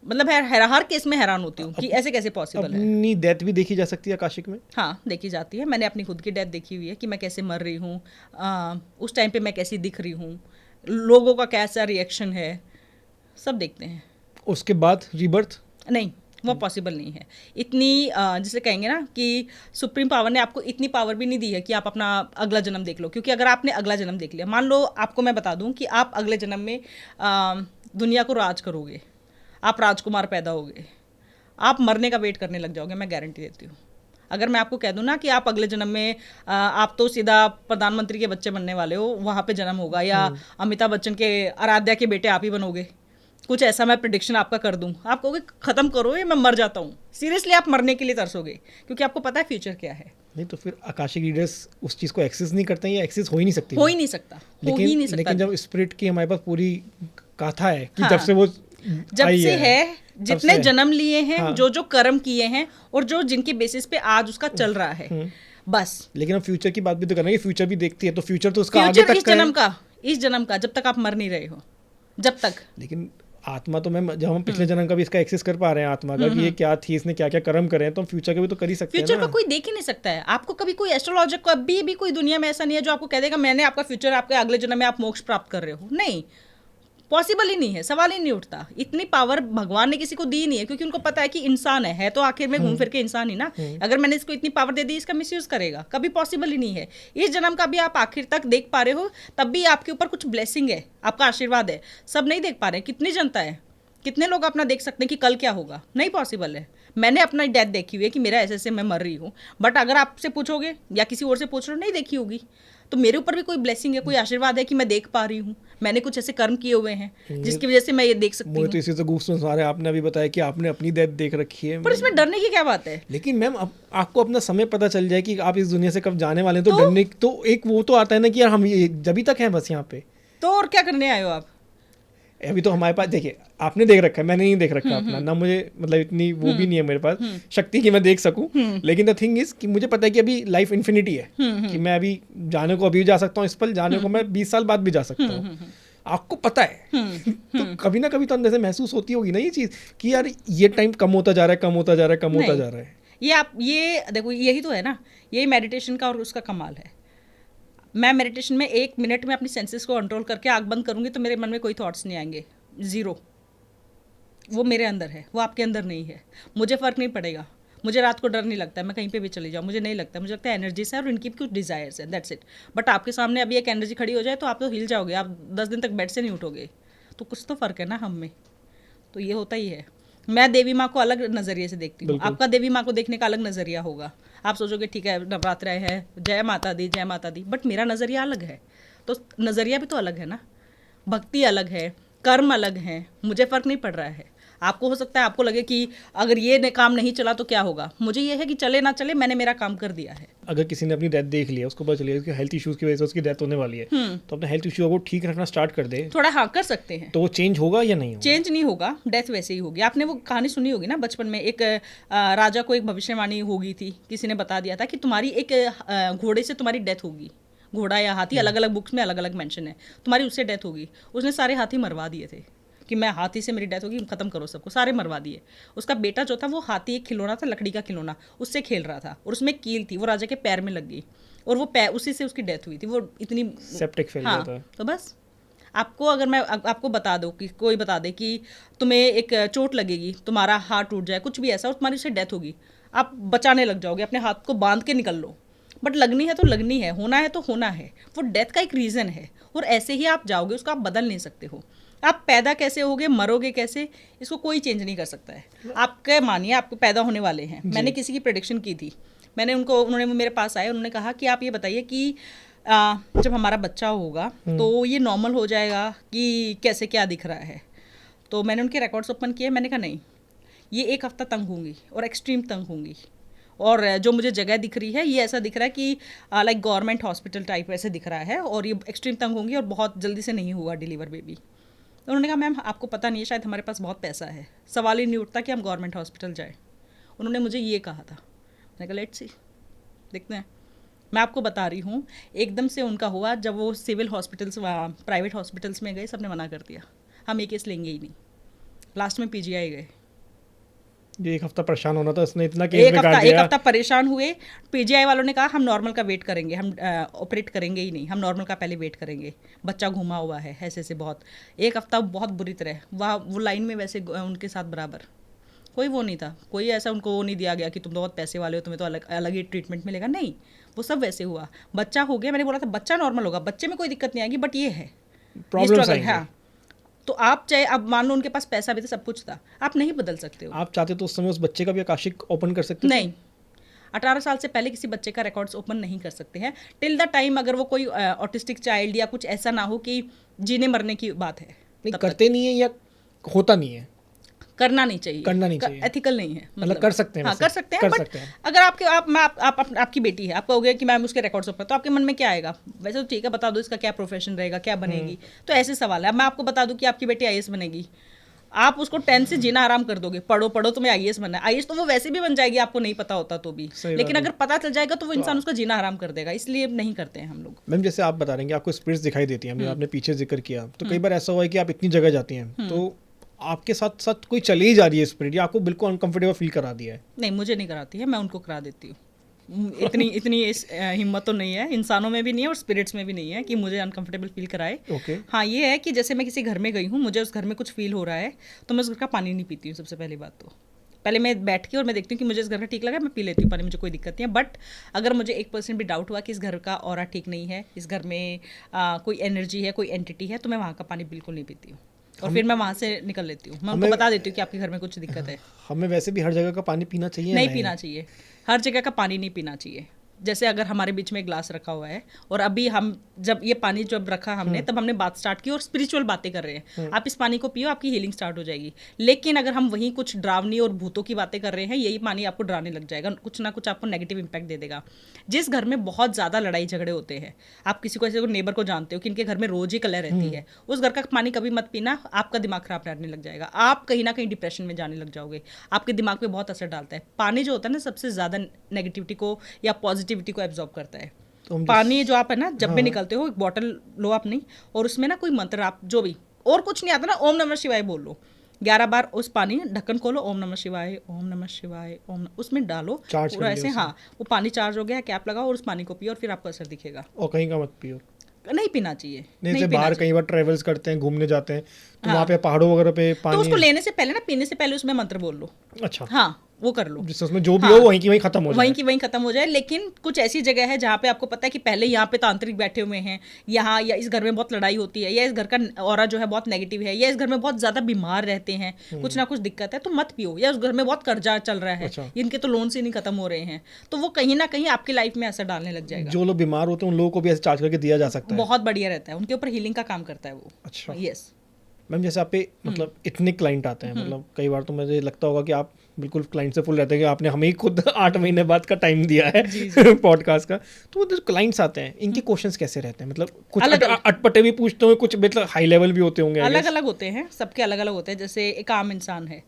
मतलब हर केस में हैरान होती हूँ कि ऐसे कैसे पॉसिबल है। अपनी डेथ भी देखी जा सकती है आकाशिक में? हाँ, देखी जाती है। मैंने अपनी खुद की डेथ देखी हुई है कि मैं कैसे मर रही हूँ, उस टाइम पे मैं कैसी दिख रही हूँ, लोगों का कैसा रिएक्शन है, सब देखते हैं। उसके बाद रीबर्थ नहीं, वो पॉसिबल नहीं है। इतनी जिसे कहेंगे ना कि सुप्रीम पावर ने आपको इतनी पावर भी नहीं दी है कि आप अपना अगला जन्म देख लो। क्योंकि अगर आपने अगला जन्म देख लिया, मान लो आपको मैं बता दूं कि आप अगले जन्म में दुनिया को राज करोगे, आप राजकुमार पैदा होगे, आप मरने का वेट करने लग जाओगे, मैं गारंटी देती हूँ। अगर मैं आपको कह दूं ना कि आप अगले जन्म में आप तो सीधा प्रधानमंत्री के बच्चे बनने वाले हो, वहाँ पे जन्म होगा, या अमिताभ बच्चन के आराध्या के बेटे आप ही बनोगे, कुछ ऐसा मैं प्रेडिक्शन आपका कर दूं, आप कहोगे खत्म करो ये, मैं मर जाता हूँ। सीरियसली आप मरने के लिए तरसोगे, क्योंकि आपको पता है फ्यूचर क्या है। नहीं तो फिर आकाशिक रीडर्स उस चीज़ को एक्सेस नहीं करते हैं, या एक्सेस हो ही नहीं सकती? हो ही नहीं सकता, हो ही नहीं सकता। लेकिन जब स्पिरिट की हमारे पास पूरी गाथा है कि हाँ, जब से वो जब से है, जितने जन्म लिए हैं, हाँ, जो जो कर्म किए हैं, और जो जिनके बेसिस पे आज उसका चल रहा है, बस। लेकिन हम फ्यूचर की बात भी तो कर रहे हैं, फ्यूचर भी देखती है, तो फ्यूचर तो उसका आगे तक इस जन्म का, जब तक आप मर नहीं रहे हो, जब तक। लेकिन आत्मा तो मैं, जब हम पिछले जन्म का भी इसका एक्सेस कर पा रहे हैं आत्मा का, कि ये क्या थी, इसने क्या क्या कर्म करे हैं, तो हम फ्यूचर का भी तो कर ही सकते हैं ना। फ्यूचर का कोई देख ही नहीं सकता है। आपको कभी कोई एस्ट्रोलॉजर को अभी भी कोई दुनिया में ऐसा नहीं है जो आपको कह देगा मैंने आपका फ्यूचर, आपके अगले जन्म में आप मोक्ष प्राप्त कर रहे हो, नहीं पॉसिबल ही नहीं है, सवाल ही नहीं उठता। इतनी पावर भगवान ने किसी को दी नहीं है, क्योंकि उनको पता है कि इंसान है तो आखिर में घूम फिर के इंसान ही ना। अगर मैंने इसको इतनी पावर दे दी, इसका मिसयूज करेगा, कभी पॉसिबल ही नहीं है। इस जन्म का भी आप आखिर तक देख पा रहे हो, तब भी आपके ऊपर कुछ ब्लेसिंग है, आपका आशीर्वाद है। सब नहीं देख पा रहे हैं। कितनी जनता है, कितने लोग अपना देख सकते हैं कि कल क्या होगा? नहीं पॉसिबल है। मैंने अपना डेथ देखी हुई है कि मेरा ऐसे ऐसे मैं मर रही हूँ, बट अगर आपसे पूछोगे या किसी और से पूछ रहे हो, नहीं देखी होगी। तो मेरे ऊपर भी कोई ब्लेसिंग है, कोई आशीर्वाद है कि मैं देख पा रही हूँ। मैंने कुछ ऐसे कर्म किए हुए हैं जिसकी वजह से मैं ये देख सकती हूँ। तो इसी से गूस्बम्स आ रहे हैं। आपने अभी बताया कि आपने अपनी डेथ देख रखी है, पर इसमें डरने की क्या बात है? लेकिन मैम आपको अपना समय पता चल जाए कि आप इस दुनिया से कब जाने वाले हैं, तो डरने तो एक वो तो आता है ना कि यार हम ये जब तक हैं बस यहाँ पे। तो और क्या करने आए हो आप? अभी तो हमारे पास देखिए, आपने देख रखा है, मैंने नहीं देख रखा अपना, ना मुझे मतलब इतनी वो भी नहीं है मेरे पास शक्ति कि मैं देख सकूं। लेकिन द थिंग इज कि मुझे पता है कि अभी लाइफ इन्फिनिटी है, कि मैं अभी जाने को अभी जा सकता हूँ इस पल, जाने को मैं 20 साल बाद भी जा सकता हूँ। आपको पता है तो कभी ना कभी तो अंदर से महसूस होती होगी ना ये चीज़ कि यार ये टाइम कम होता जा रहा है, कम होता जा रहा है, कम होता जा रहा है। ये देखो, यही तो है ना, यही मेडिटेशन का और उसका कमाल है। मैं मेडिटेशन में 1 मिनट में अपनी सेंसेस को कंट्रोल करके आँख बंद करूँगी तो मेरे मन में कोई थॉट्स नहीं आएंगे, जीरो। वो मेरे अंदर है, वो आपके अंदर नहीं है। मुझे फ़र्क नहीं पड़ेगा, मुझे रात को डर नहीं लगता है, मैं कहीं पे भी चली जाऊँ मुझे नहीं लगता। मुझे लगता है एनर्जीज है और इनकी भी कुछ डिज़ायर्स है, दैट्स इट। बट आपके सामने अभी एक एनर्जी खड़ी हो जाए तो आप तो हिल जाओगे, आप 10 दिन तक बेड से नहीं उठोगे। तो कुछ तो फ़र्क है ना हम में, तो ये होता ही है। मैं देवी माँ को अलग नज़रिए से देखती हूँ, आपका देवी माँ को देखने का अलग नज़रिया होगा। आप सोचोगे ठीक है नवरात्र है, जय माता दी जय माता दी, बट मेरा नज़रिया अलग है। तो नज़रिया भी तो अलग है ना, भक्ति अलग है, कर्म अलग है। मुझे फ़र्क नहीं पड़ रहा है। आपको हो सकता है आपको लगे कि अगर ये काम नहीं चला तो क्या होगा। मुझे ये है कि चले ना चले, मैंने मेरा काम कर दिया है। अगर किसी ने अपनी डेथ देख लिया, उसको पता चलिए उसके हेल्थ इश्यूज की वजह से उसकी डेथ होने वाली है, तो अपने हेल्थ इश्यू को ठीक रखना स्टार्ट कर दे थोड़ा। हाँ, कर सकते हैं। तो वो चेंज होगा या नहीं होगा? चेंज नहीं होगा, डेथ वैसे ही होगी। आपने वो कहानी सुनी होगी ना बचपन में, एक राजा को एक भविष्यवाणी हो गई थी, किसी ने बता दिया था कि तुम्हारी एक घोड़े से तुम्हारी डेथ होगी। घोड़ा या हाथी, अलग अलग बुक्स में अलग अलग मेंशन है, तुम्हारी उससे डेथ होगी। उसने सारे हाथी मरवा दिए थे कि मैं हाथी से मेरी डेथ होगी, खत्म करो सबको, सारे मरवा दिए। उसका बेटा जो था वो हाथी एक खिलौना था, लकड़ी का खिलौना, उससे खेल रहा था और उसमें कील थी, वो राजा के पैर में लग गई और वो पैर, उसी से उसकी डेथ हुई थी। वो इतनी सेप्टिक फेल हाँ, था। तो बस आपको अगर मैं आपको बता दूँ कि कोई बता दे कि तुम्हें एक चोट लगेगी, तुम्हारा हाथ टूट जाए, कुछ भी ऐसा, और तुम्हारी उससे डेथ होगी, आप बचाने लग जाओगे, अपने हाथ को बांध के निकल लो। बट लगनी है तो लगनी है, होना है तो होना है। वो डेथ का एक रीज़न है और ऐसे ही आप जाओगे, उसको आप बदल नहीं सकते हो। आप पैदा कैसे होगे, मरोगे कैसे, इसको कोई चेंज नहीं कर सकता है। आपके मानिए आपको पैदा होने वाले हैं, मैंने किसी की प्रेडिक्शन की थी, उन्होंने मेरे पास आए, उन्होंने कहा कि आप ये बताइए कि जब हमारा बच्चा होगा तो ये नॉर्मल हो जाएगा कि कैसे, क्या दिख रहा है। तो मैंने उनके रिकॉर्ड्स ओपन किए, मैंने कहा नहीं, ये 1 हफ्ता तंग होंगी और एक्सट्रीम तंग होंगी, और जो मुझे जगह दिख रही है ये ऐसा दिख रहा है कि लाइक गवर्नमेंट हॉस्पिटल टाइप ऐसे दिख रहा है, और ये एक्सट्रीम तंग होंगी और बहुत जल्दी से नहीं हुआ डिलीवर बेबी। तो उन्होंने कहा मैम आपको पता नहीं है, शायद हमारे पास बहुत पैसा है, सवाल ही नहीं उठता कि हम गवर्नमेंट हॉस्पिटल जाएँ। उन्होंने मुझे ये कहा था। मैंने कहा लेट्स सी, देखते हैं। मैं आपको बता रही हूँ, एकदम से उनका हुआ जब वो सिविल हॉस्पिटल्स, प्राइवेट हॉस्पिटल्स में गए, सबने मना कर दिया, हम ये केस लेंगे ही नहीं। लास्ट में पीजीआई गए। ये 1 हफ्ता परेशान होना था, उसने इतना केस बिगाड़ दिया। 1 हफ्ता परेशान हुए। पीजीआई वालों ने कहा हम नॉर्मल का वेट करेंगे, हम ऑपरेट करेंगे ही नहीं, हम नॉर्मल का पहले वेट करेंगे, बच्चा घुमा हुआ है, ऐसे से बहुत। 1 हफ्ता बहुत बुरी तरह वहाँ वो लाइन में वैसे उनके साथ बराबर कोई वो नहीं था, कोई ऐसा उनको वो नहीं दिया गया कि तुम तो बहुत पैसे वाले हो, तुम्हें तो अलग अलग ही ट्रीटमेंट मिलेगा, नहीं, वो सब वैसे हुआ। बच्चा हो गया, मैंने बोला था बच्चा नॉर्मल होगा, बच्चे में कोई दिक्कत नहीं आएगी, बट ये है प्रॉब्लम्स आएंगे। हाँ, तो आप चाहे, अब मान लो उनके पास पैसा भी था, सब कुछ था, आप नहीं बदल सकते हो। आप चाहते तो उस समय उस बच्चे का भी आकाशिक ओपन कर सकते नहीं, 18 साल से पहले किसी बच्चे का रिकॉर्ड्स ओपन नहीं कर सकते हैं, टिल द टाइम अगर वो कोई ऑटिस्टिक चाइल्ड या कुछ ऐसा ना हो कि जीने मरने की बात है। नहीं करते नहीं है या होता नहीं है, करना नहीं चाहिए, करना नहीं चाहिए, एथिकल नहीं है, मतलब कर सकते हैं। हाँ, कर सकते हैं, बट अगर आपकी बेटी है, आपका हो गया कि मैम उसके रिकॉर्ड्स ओपन, तो आपके मन में क्या आएगा? वैसे तो ठीक है, बता दो इसका क्या प्रोफेशन रहेगा, क्या बनेगी, तो ऐसे सवाल है। अब मैं आपको बता दूं कि आपकी बेटी आईएएस बनेगी, आप उसको 10 से जीना आराम कर दोगे, पढ़ो तुम्हें आईएएस बनना है, आईएएस तो वो वैसे भी बन जाएगी, आपको नहीं पता होता तो भी, लेकिन अगर पता चल जाएगा तो वो इंसान उसका जीना आराम कर देगा, इसलिए नहीं करते हैं हम लोग। मैम जैसे आप बता रहे हैं कि आपको स्पिरिट्स दिखाई देती हैं, आपने पीछे जिक्र किया, तो कई बार ऐसा हुआ है कि आप इतनी जगह जाती हैं तो आपके साथ साथ कोई चली ही जा रही है स्पिरिट, या आपको बिल्कुल अनकंफर्टेबल फील करा दिया है? नहीं, मुझे नहीं कराती है, मैं उनको करा देती हूँ। इतनी इतनी हिम्मत तो नहीं है, इंसानों में भी नहीं है और स्पिरिट्स में भी नहीं है कि मुझे अनकंफर्टेबल फील कराए। हाँ ये है कि जैसे मैं किसी घर में गई हूँ, मुझे उस घर में कुछ फील हो रहा है, तो मैं उस घर का पानी नहीं पीती हूँ। सबसे पहली बात तो पहले मैं बैठ के और मैं देखती हूँ कि मुझे इस घर का ठीक लगा, मैं पी लेती हूँ पानी, मुझे कोई दिक्कत नहीं है। बट अगर मुझे 1% भी डाउट हुआ कि इस घर का ऑरा ठीक नहीं है, इस घर में कोई एनर्जी है, कोई एंटिटी है, तो मैं वहाँ का पानी बिल्कुल नहीं पीती हूँ और फिर मैं वहाँ से निकल लेती हूँ। मैं उनको बता देती हूँ कि आपके घर में कुछ दिक्कत है। हमें वैसे भी हर जगह का पानी पीना चाहिए? नहीं पीना चाहिए, हर जगह का पानी नहीं पीना चाहिए। जैसे अगर हमारे बीच में एक ग्लास रखा हुआ है और अभी हम जब ये पानी जब रखा हमने तब हमने बात स्टार्ट की और स्पिरिचुअल बातें कर रहे हैं, आप इस पानी को पियो, आपकी हीलिंग स्टार्ट हो जाएगी। लेकिन अगर हम वहीं कुछ डरावनी और भूतों की बातें कर रहे हैं, यही पानी आपको डराने लग जाएगा, कुछ ना कुछ आपको नेगेटिव इंपैक्ट दे देगा। जिस घर में बहुत ज़्यादा लड़ाई झगड़े होते हैं, आप किसी को ऐसे नेबर को जानते हो कि इनके घर में रोज ही कलह रहती है, उस घर का पानी कभी मत पीना, आपका दिमाग खराब रहने लग जाएगा, आप कहीं ना कहीं डिप्रेशन में जाने लग जाओगे, आपके दिमाग पे बहुत असर डालता है। पानी जो होता है ना, सबसे ज़्यादा नेगेटिविटी को या पॉजिटिविटी को एब्जॉर्ब करता है। तो पानी जो आप है ना, जब भी निकलते हो एक बॉटल लो अपनी और उसमें ना कोई मंत्र, आप जो भी और कुछ नहीं आता ना, ओम नमः शिवाय बोल लो 11 बार। उस पानी ढक्कन खोलो, ओम नमः शिवाय, ओम नमः शिवाय, उसमें डालो पूरा ऐसे। हाँ वो पानी चार्ज हो गया, कैप लगाओ और उस पानी को पियो और फिर आपको असर दिखेगा। और कहीं का मत पियो, नहीं पीना चाहिए। नहीं से बाहर कई बार ट्रेवल्स करते हैं, घूमने जाते हैं, तो वहाँ पे पहाड़ों वगैरह पे पानी, तो उसको लेने से पहले ना, पीने से पहले उसमें मंत्र बोल लो। अच्छा हाँ वो कर लो, जिससे उसमें जो भी हो वहीं की वहीं खत्म हो जाए, वहीं की वहीं खत्म हो जाए। लेकिन कुछ ऐसी जगह है जहाँ पे आपको पता है कि पहले यहाँ पे तांत्रिक बैठे हुए हैं, यहाँ या इस घर में बहुत लड़ाई होती है, या इस घर का ऑरा जो है बहुत नेगेटिव है, या इस घर में बहुत ज्यादा बीमार रहते हैं, कुछ ना कुछ दिक्कत है, तो मत पियो। या उस घर में बहुत कर्जा चल रहा है, इनके तो लोन से नहीं खत्म हो रहे हैं, तो वो कहीं ना कहीं आपकी लाइफ में असर डालने लग जाएगा। जो लोग बीमार होते हैं उन लोगों को भी ऐसे चार्ज करके दिया जा सकता है, बहुत बढ़िया रहता है, उनके ऊपर हीलिंग का काम करता है वो। अच्छा यस मैम, जैसे आप पे मतलब इतने क्लाइंट आते हैं, मतलब कई बार तो मुझे लगता होगा कि आप बिल्कुल क्लाइंट से फुल रहते हैं कि आपने हमें खुद 8 महीने बाद का टाइम दिया है पॉडकास्ट का। तो वो जो क्लाइंट्स आते हैं, इनके क्वेश्चंस कैसे रहते हैं? मतलब कुछ अटपटे भी पूछते हो, कुछ मतलब हाई लेवल भी होते होंगे? अलग अलग होते हैं, सबके अलग अलग होते हैं। जैसे एक आम इंसान है,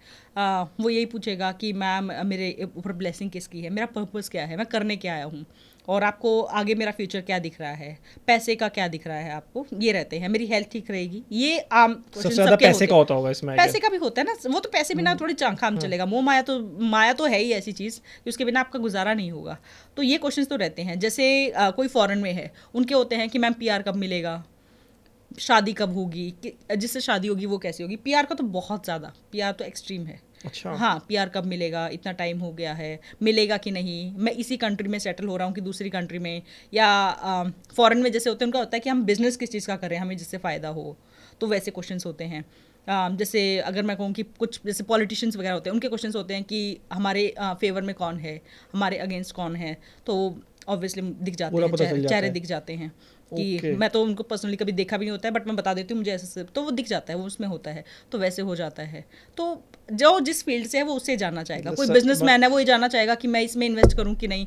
वो यही पूछेगा कि मैम मेरे ऊपर ब्लेसिंग किसकी है, मेरा पर्पस क्या है, मैं करने क्या आया हूँ, और आपको आगे मेरा फ्यूचर क्या दिख रहा है, पैसे का क्या दिख रहा है आपको, ये रहते हैं, मेरी हेल्थ ठीक रहेगी। ये आम सबसे ज़्यादा पैसे का होता होगा इसमें? पैसे का भी होता है ना, वो तो पैसे बिना थोड़ी काम चलेगा। मोह माया तो है ही ऐसी चीज़ कि उसके बिना आपका गुजारा नहीं होगा। तो ये क्वेश्चंस तो रहते हैं। जैसे कोई फॉरेन में है, उनके होते हैं कि मैम पीआर कब मिलेगा, शादी कब होगी, जिससे शादी होगी वो कैसी होगी। पीआर का तो बहुत ज़्यादा, पीआर तो एक्सट्रीम है। अच्छा हाँ पीआर कब मिलेगा, इतना टाइम हो गया है, मिलेगा कि नहीं, मैं इसी कंट्री में सेटल हो रहा हूँ कि दूसरी कंट्री में, या फॉरेन में जैसे होते हैं उनका होता है कि हम बिजनेस किस चीज़ का करें, हमें जिससे फ़ायदा हो, तो वैसे क्वेश्चंस होते हैं। जैसे अगर मैं कहूँ कि कुछ जैसे पॉलिटिशियंस वगैरह होते हैं, उनके क्वेश्चंस होते हैं कि हमारे फेवर में कौन है, हमारे अगेंस्ट कौन है, तो ऑब्वियसली दिख जाते हैं, चेहरे दिख जाते हैं कि मैं तो उनको पर्सनली कभी देखा भी नहीं होता है, बट मैं बता देती हूँ मुझे ऐसे, तो वो दिख जाता है, वो उसमें होता है, तो वैसे हो जाता है। तो जो जिस फील्ड से है वो उससे जानना चाहेगा। कोई बिजनेसमैन है वो ये जानना चाहेगा कि मैं इसमें इन्वेस्ट करूँ कि नहीं,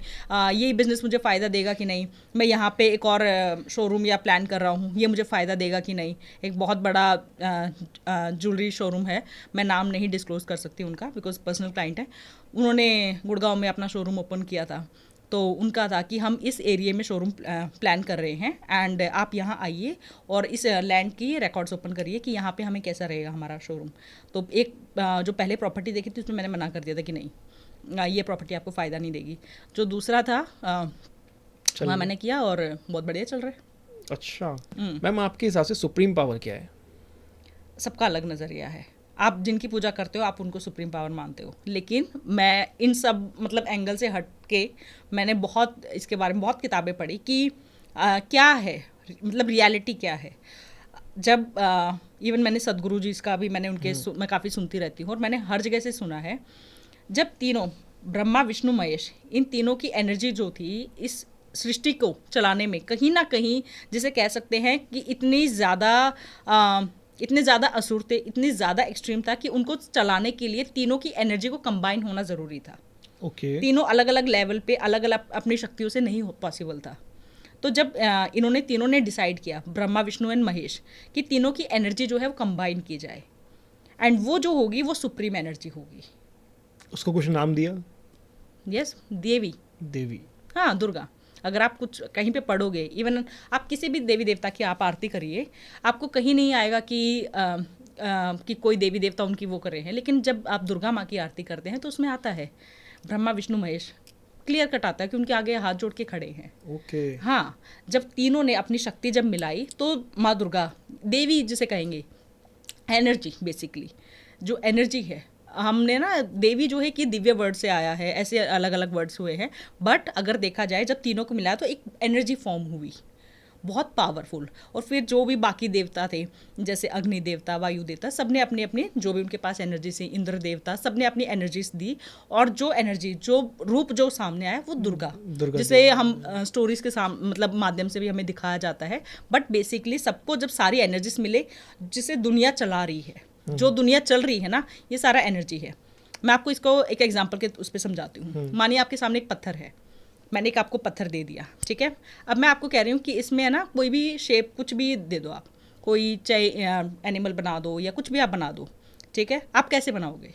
ये बिजनेस मुझे फ़ायदा देगा कि नहीं, मैं यहाँ पे एक और शोरूम या प्लान कर रहा हूँ, ये मुझे फ़ायदा देगा कि नहीं। एक बहुत बड़ा ज्वेलरी शोरूम है, मैं नाम नहीं डिस्क्लोज कर सकती उनका बिकॉज पर्सनल क्लाइंट है, उन्होंने गुड़गांव में अपना शोरूम ओपन किया था। तो उनका था कि हम इस एरिया में शोरूम प्लान कर रहे हैं एंड आप यहाँ आइए और इस लैंड की रिकॉर्ड्स ओपन करिए कि यहाँ पे हमें कैसा रहेगा हमारा शोरूम। तो एक जो पहले प्रॉपर्टी देखी थी उसमें मैंने मना कर दिया था कि नहीं, ये प्रॉपर्टी आपको फ़ायदा नहीं देगी। जो दूसरा था वहाँ मैंने किया और बहुत बढ़िया चल रहा है। अच्छा मैम, आपके हिसाब से सुप्रीम पावर क्या है? सबका अलग नज़रिया है। आप जिनकी पूजा करते हो आप उनको सुप्रीम पावर मानते हो, लेकिन मैं इन सब मतलब एंगल से हट के मैंने बहुत इसके बारे में बहुत किताबें पढ़ी कि क्या है मतलब रियलिटी क्या है। जब इवन मैंने सदगुरु जी का भी मैंने उनके मैं काफ़ी सुनती रहती हूँ और मैंने हर जगह से सुना है, जब तीनों ब्रह्मा विष्णु महेश इन तीनों की एनर्जी जो थी इस सृष्टि को चलाने में कहीं ना कहीं जिसे कह सकते हैं कि इतने ज़्यादा असुर थे, इतनी ज़्यादा एक्सट्रीम था कि उनको चलाने के लिए तीनों की एनर्जी को कंबाइन होना ज़रूरी था। तीनों अलग अलग लेवल पे अलग अलग अपनी शक्तियों से नहीं पॉसिबल था। तो जब इन्होंने तीनों ने डिसाइड किया, ब्रह्मा विष्णु एंड महेश, कि तीनों की एनर्जी जो है वो कंबाइन की जाए एंड वो जो होगी वो सुप्रीम एनर्जी होगी। उसको कुछ नाम दिया? यस, देवी। हाँ, दुर्गा। अगर आप कुछ कहीं पे पढ़ोगे, इवन आप किसी भी देवी देवता की आप आरती करिए, आपको कहीं नहीं आएगा कि कोई देवी देवता उनकी वो कर रहे हैं, लेकिन जब आप दुर्गा माँ की आरती करते हैं तो उसमें आता है ब्रह्मा विष्णु महेश क्लियर कट आता है कि उनके आगे हाथ जोड़ के खड़े हैं। ओके। हाँ, जब तीनों ने अपनी शक्ति जब मिलाई तो माँ दुर्गा, देवी जिसे कहेंगे, एनर्जी बेसिकली, जो एनर्जी है, हमने ना देवी जो है कि दिव्य वर्ड से आया है, ऐसे अलग अलग वर्ड्स हुए हैं, बट अगर देखा जाए जब तीनों को मिलाया तो एक एनर्जी फॉर्म हुई, बहुत पावरफुल। और फिर जो भी बाकी देवता थे, जैसे अग्नि देवता, वायु देवता, सब ने अपनी अपनी जो भी उनके पास एनर्जी से, इंद्र देवता, सब ने अपनी एनर्जीज दी, और जो एनर्जी, जो रूप जो सामने आया वो दुर्गा, जिसे हम स्टोरीज के मतलब माध्यम से भी हमें दिखाया जाता है। बट बेसिकली सबको जब सारी एनर्जीज मिले, जिसे दुनिया चला रही है, जो दुनिया चल रही है ना, ये सारा एनर्जी है। मैं आपको इसको एक एग्जाम्पल के उस पर समझाती हूँ। मानिए आपके सामने एक पत्थर है, मैंने एक आपको पत्थर दे दिया, ठीक है। अब मैं आपको कह रही हूँ कि इसमें है ना कोई भी शेप, कुछ भी दे दो आप, कोई चाहे एनिमल बना दो या कुछ भी आप बना दो, ठीक है। आप कैसे बनाओगे?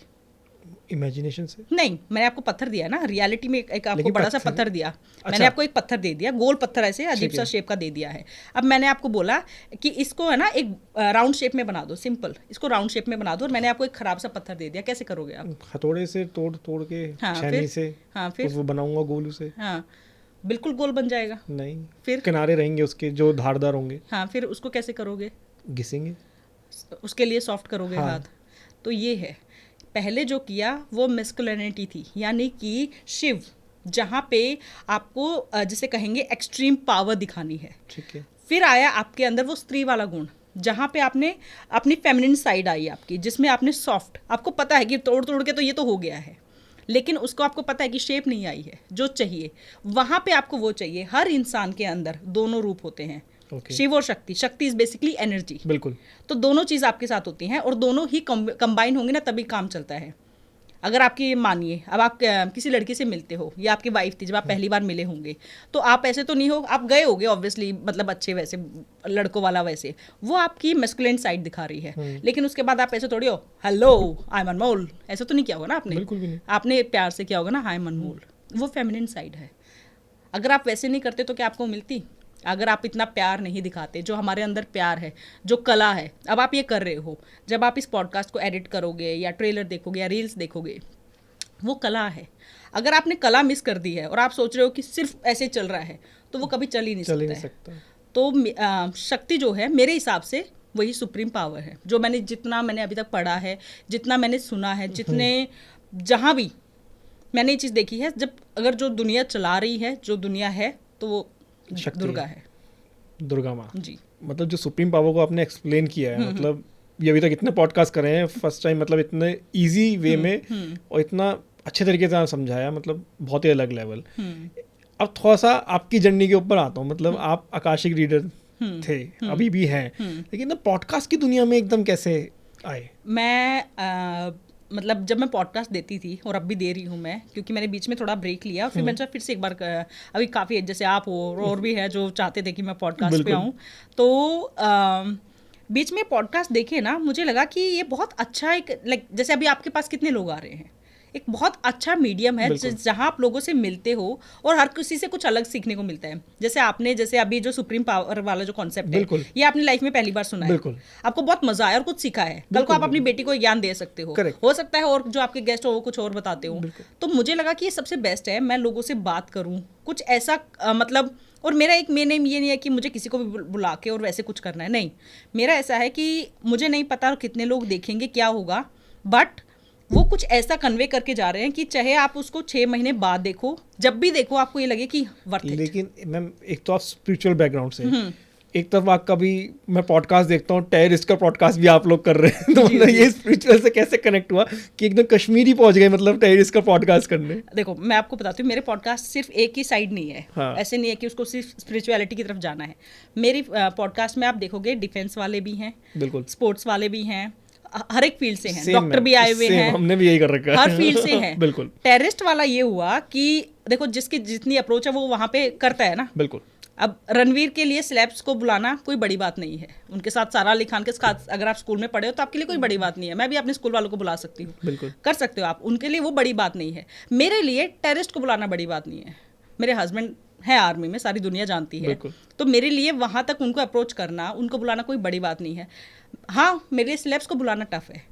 इमेजिनेशन से? नहीं, मैंने आपको पत्थर दिया ना, रियलिटी में एक आपको बड़ा सा पत्थर दिया। अच्छा। मैंने आपको एक पत्थर दे दिया, गोल पत्थर, ऐसे अजीब सा शेप का दे दिया है। अब मैंने आपको बोला कि इसको है ना एक राउंड शेप में बना दो, सिंपल, इसको राउंड शेप में बना दो, और मैंने आपको एक खराब सा पत्थर दे दिया, कैसे करोगे आप? हथौड़े से तोड़ तोड़ के, छेनी से, हाँ, फिर वो बनाऊंगा गोलू से। हाँ, बिल्कुल गोल बन जाएगा। नहीं, फिर किनारे रहेंगे उसके जो धारदार होंगे। हाँ, फिर उसको कैसे करोगे? घिसेंगे, उसके लिए सॉफ्ट करोगे। हाँ। हाथ। तो ये है, पहले जो किया वो मैस्कुलिनिटी थी, यानी कि शिव, जहाँ पे आपको जिसे कहेंगे एक्सट्रीम पावर दिखानी है, ठीक है। फिर आया आपके अंदर वो स्त्री वाला गुण, जहाँ पे आपने अपनी फेमिनिन साइड आई आपकी, जिसमें आपने सॉफ्ट, आपको पता है कि तोड़ तोड़ के तो ये तो हो गया है, लेकिन उसको आपको पता है कि शेप नहीं आई है जो चाहिए, वहाँ पे आपको वो चाहिए। हर इंसान के अंदर दोनों रूप होते हैं, शिव और शक्ति। शक्ति इज बेसिकली एनर्जी, बिल्कुल। तो दोनों चीज़ आपके साथ होती हैं, और दोनों ही कंबाइन होंगे ना तभी काम चलता है। अगर आपकी मानिए, अब आप किसी लड़की से मिलते हो, या आपकी वाइफ थी, जब आप पहली बार मिले होंगे, तो आप ऐसे तो नहीं हो, आप गए होगे ऑब्वियसली, मतलब अच्छे वैसे लड़कों वाला वैसे, वो आपकी मैस्कुलिन साइड दिखा रही है, लेकिन उसके बाद आप ऐसे थोड़ी हो, हेलो आई एम अनमोल, ऐसा तो नहीं किया होगा ना आपने, बिल्कुल भी नहीं। आपने प्यार से किया होगा ना, आई एम अनमोल, वो फेमिनिन साइड है। अगर आप वैसे नहीं करते तो क्या आपको मिलती? अगर आप इतना प्यार नहीं दिखाते, जो हमारे अंदर प्यार है, जो कला है, अब आप ये कर रहे हो, जब आप इस पॉडकास्ट को एडिट करोगे या ट्रेलर देखोगे या रील्स देखोगे, वो कला है। अगर आपने कला मिस कर दी है और आप सोच रहे हो कि सिर्फ ऐसे चल रहा है, तो वो कभी चल ही नहीं सकता। तो शक्ति जो है मेरे हिसाब से वही सुप्रीम पावर है, जो जितना मैंने अभी तक पढ़ा है, जितना मैंने सुना है, जितने जहाँ भी मैंने ये चीज़ देखी है, जब अगर जो दुनिया चला रही है, जो दुनिया है, तो वो दुर्गा है, दुर्गा माँ जी। मतलब जो सुप्रीम पावर को आपने एक्सप्लेन किया है, मतलब ये अभी तक इतने पॉडकास्ट कर रहे हैं, फर्स्ट टाइम मतलब इतने इजी वे में और इतना अच्छे तरीके से समझाया, मतलब बहुत ही अलग लेवल। अब थोड़ा सा आपकी जर्नी के ऊपर आता हूँ, मतलब आप आकाशिक रीडर थे, अभी भी हैं, लेकिन ना पॉडकास्ट की दुनिया में एकदम कैसे आए? मैं मतलब जब मैं पॉडकास्ट देती थी, और अब भी दे रही हूँ मैं, क्योंकि मैंने बीच में थोड़ा ब्रेक लिया, फिर मैंने फिर से एक बार, अभी काफ़ी जैसे आप हो और भी है जो चाहते थे कि मैं पॉडकास्ट पे आऊँ, तो बीच में पॉडकास्ट देखे ना, मुझे लगा कि ये बहुत अच्छा एक, लाइक जैसे अभी आपके पास कितने लोग आ रहे हैं, एक बहुत अच्छा मीडियम है जहाँ आप लोगों से मिलते हो और हर किसी से कुछ अलग सीखने को मिलता है। जैसे आपने जैसे अभी जो सुप्रीम पावर वाला जो कॉन्सेप्ट है, ये आपने लाइफ में पहली बार सुना है, आपको बहुत मजा आया और कुछ सीखा है, कल को आप अपनी बेटी को ज्ञान दे सकते हो सकता है, और जो आपके गेस्ट हो वो कुछ और बताते हो। तो मुझे लगा कि ये सबसे बेस्ट है, मैं लोगों से बात करूँ कुछ ऐसा, मतलब, और मेरा एक मेन एम ये नहीं है कि मुझे किसी को भी बुला के और वैसे कुछ करना है, नहीं, मेरा ऐसा है कि मुझे नहीं पता कितने लोग देखेंगे, क्या होगा, बट वो कुछ ऐसा कन्वे करके जा रहे हैं कि चाहे आप उसको 6 महीने बाद देखो, जब भी देखो आपको ये लगे कि वर्थ इट। लेकिन मैम एक तो आप स्पिरिचुअल बैकग्राउंड से, एक तरफ आप कभी मैं पॉडकास्ट देखता हूँ, टेररिस्ट का पॉडकास्ट भी आप लोग कर रहे हैं, तो मतलब ये स्पिरिचुअल से कैसे कनेक्ट हुआ कि एकदम कश्मीरी पहुंच गए, मतलब टेररिस्ट का पॉडकास्ट करने? देखो मैं आपको बताती हूँ, मेरे पॉडकास्ट सिर्फ एक ही साइड नहीं है, हाँ। ऐसे नहीं है कि उसको सिर्फ स्पिरिचुअलिटी की तरफ जाना है। मेरी पॉडकास्ट में आप देखोगे डिफेंस वाले भी हैं, बिल्कुल, स्पोर्ट्स वाले भी हैं, हर एक फील्ड से हैं, डॉक्टर भी आए हुए हैं, हमने भी यही कर रखा है, हर फील्ड से हैं। बिल्कुल। टेररिस्ट वाला ये हुआ कि देखो जिसकी जितनी अप्रोच है वो वहाँ पे करता है ना, बिल्कुल। अब रणवीर के लिए स्लैब्स को बुलाना कोई बड़ी बात नहीं है, उनके साथ सारा अली खान के साथ अगर आप स्कूल में पढ़े हो तो आपके लिए कोई बड़ी बात नहीं है, मैं भी अपने स्कूल वालों को बुला सकती हूँ, बिल्कुल कर सकते हो आप, उनके लिए वो बड़ी बात नहीं है। मेरे लिए टेररिस्ट को बुलाना बड़ी बात नहीं है, मेरे हस्बैंड है आर्मी में, सारी दुनिया जानती है, तो मेरे लिए वहाँ तक उनको अप्रोच करना, उनको बुलाना कोई बड़ी बात नहीं है। हाँ, मेरे लिए स्लैब्स को बुलाना टफ है,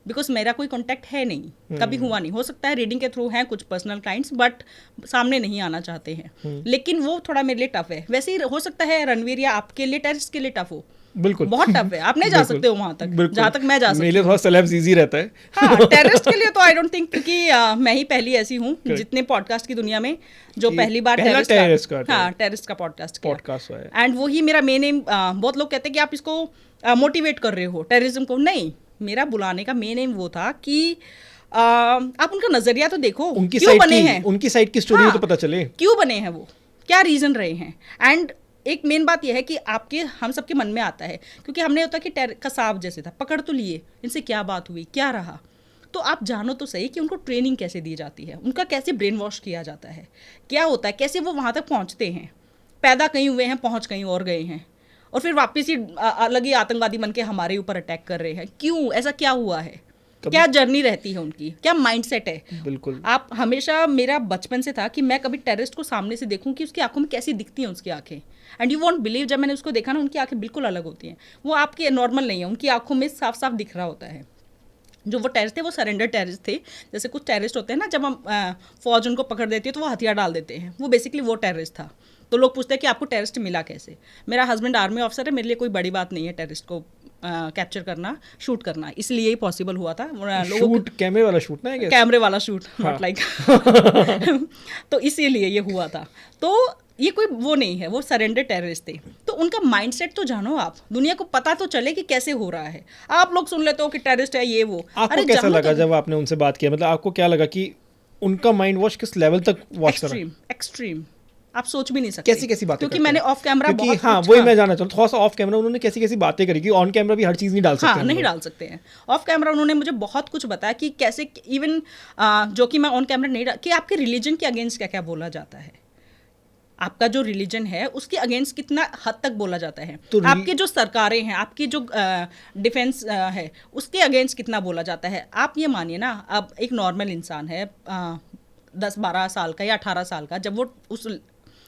बिकॉज मेरा कोई कॉन्टैक्ट है नहीं, कभी हुआ नहीं। हो सकता है रीडिंग के थ्रू हैं कुछ पर्सनल क्लाइंट्स, बट सामने नहीं आना चाहते हैं, लेकिन वो थोड़ा मेरे लिए टफ है। वैसे ही हो सकता है रणवीर या आपके लिए टेररिस्ट के लिए टफ हो, बिल्कुल बहुत टफ है, आप नहीं जा सकते हो वहां तक जहां तक मैं जा सकती हूँ। मेरे लिए थोड़ा सेलेब्स इजी रहता है। हाँ, टेररिस्ट के लिए तो आई डोंट थिंक, क्योंकि मैं ही पहली ऐसी हूँ जितने पॉडकास्ट की दुनिया में जो पहली बार टेररिस्ट का पॉडकास्ट है, एंड वो ही मेरा मेन एम। बहुत लोग कहते हैं कि आप इसको मोटिवेट कर रहे हो टेररिज्म को, नहीं, मेरा बुलाने का मेन एम वो था कि आप उनका नजरिया तो देखो, उनकी क्यों बने हैं, उनकी साइड की स्टोरी तो पता चले क्यों बने हैं वो, क्या रीजन रहे हैं। एंड एक मेन बात यह है कि आपके हम सबके मन में आता है, क्योंकि हमने होता कि कसाब जैसे था, पकड़ तो लिए, इनसे क्या बात हुई, क्या रहा, तो आप जानो तो सही कि उनको ट्रेनिंग कैसे दी जाती है, उनका कैसे ब्रेन वॉश किया जाता है, क्या होता है, कैसे वो वहाँ तक पहुँचते हैं, पैदा कहीं हुए हैं, पहुँच कहीं और गए हैं, और फिर वापस ही अलग ही आतंकवादी बन के हमारे ऊपर अटैक कर रहे हैं। क्यों, ऐसा क्या हुआ है, क्या जर्नी रहती है उनकी, क्या माइंडसेट है। बिल्कुल, आप हमेशा, मेरा बचपन से था कि मैं कभी टेररिस्ट को सामने से देखूं कि उसकी आंखों में कैसी दिखती हैं उसकी आंखें, एंड यू वॉन्ट बिलीव, जब मैंने उसको देखा ना, उनकी आंखें बिल्कुल अलग होती हैं, वो आपके नॉर्मल नहीं है, उनकी आंखों में साफ साफ दिख रहा होता है। जो वो टेररिस्ट थे वो सरेंडर टेररिस्ट थे, जैसे कुछ टेररिस्ट होते हैं ना, जब हम फौज उनको पकड़ देती है तो वो हथियार डाल देते हैं, वो बेसिकली वो टेररिस्ट था। तो लोग पूछते हैं कि आपको टेररिस्ट मिला कैसे। मेरा हस्बैंड आर्मी ऑफिसर है, मेरे लिए कोई बड़ी बात नहीं है टेररिस्ट को कैप्चर करना, शूट करना, इसलिए ही पॉसिबल हुआ था। शूट कैमरे वाला शूट ना, कैमरे वाला शूट, नॉट लाइक तो इसीलिए ये हुआ था। तो ये कोई वो नहीं है, वो सरेंडर टेररिस्ट थे। तो उनका माइंडसेट तो जानो आप, दुनिया को पता तो चले कि कैसे हो रहा है। आप लोग सुन लेते हो कि टेररिस्ट है ये वो। आपको कैसा लगा जब आपने उनसे बात किया, मतलब आपको क्या लगा कि उनका माइंड वॉश किस लेवल तक वॉश कर रहा है? एक्सट्रीम, आप सोच भी नहीं सकते कैसी कैसी बातें, क्योंकि मैंने ऑफ कैमरा बहुत, हाँ वही मैं जानना चाहूँ, थोड़ा सा ऑफ कैमरा उन्होंने कैसी कैसी बातें करी, कि ऑन कैमरा भी हर चीज़ नहीं डाल सकते। हाँ, नहीं डाल सकते हैं। ऑफ कैमरा उन्होंने मुझे बहुत कुछ बताया कि कैसे, इवन जो कि मैं ऑन कैमरा नहीं कि आपके रिलीजन के अगेंस्ट क्या क्या बोला जाता है, आपका जो रिलीजन है उसके अगेंस्ट कितना हद तक बोला जाता है, तो आपकी जो सरकारें हैं, आपकी जो डिफेंस है, उसके अगेंस्ट कितना बोला जाता है। आप ये मानिए ना, अब एक नॉर्मल इंसान है 10-12 साल का या 18 साल का, जब वो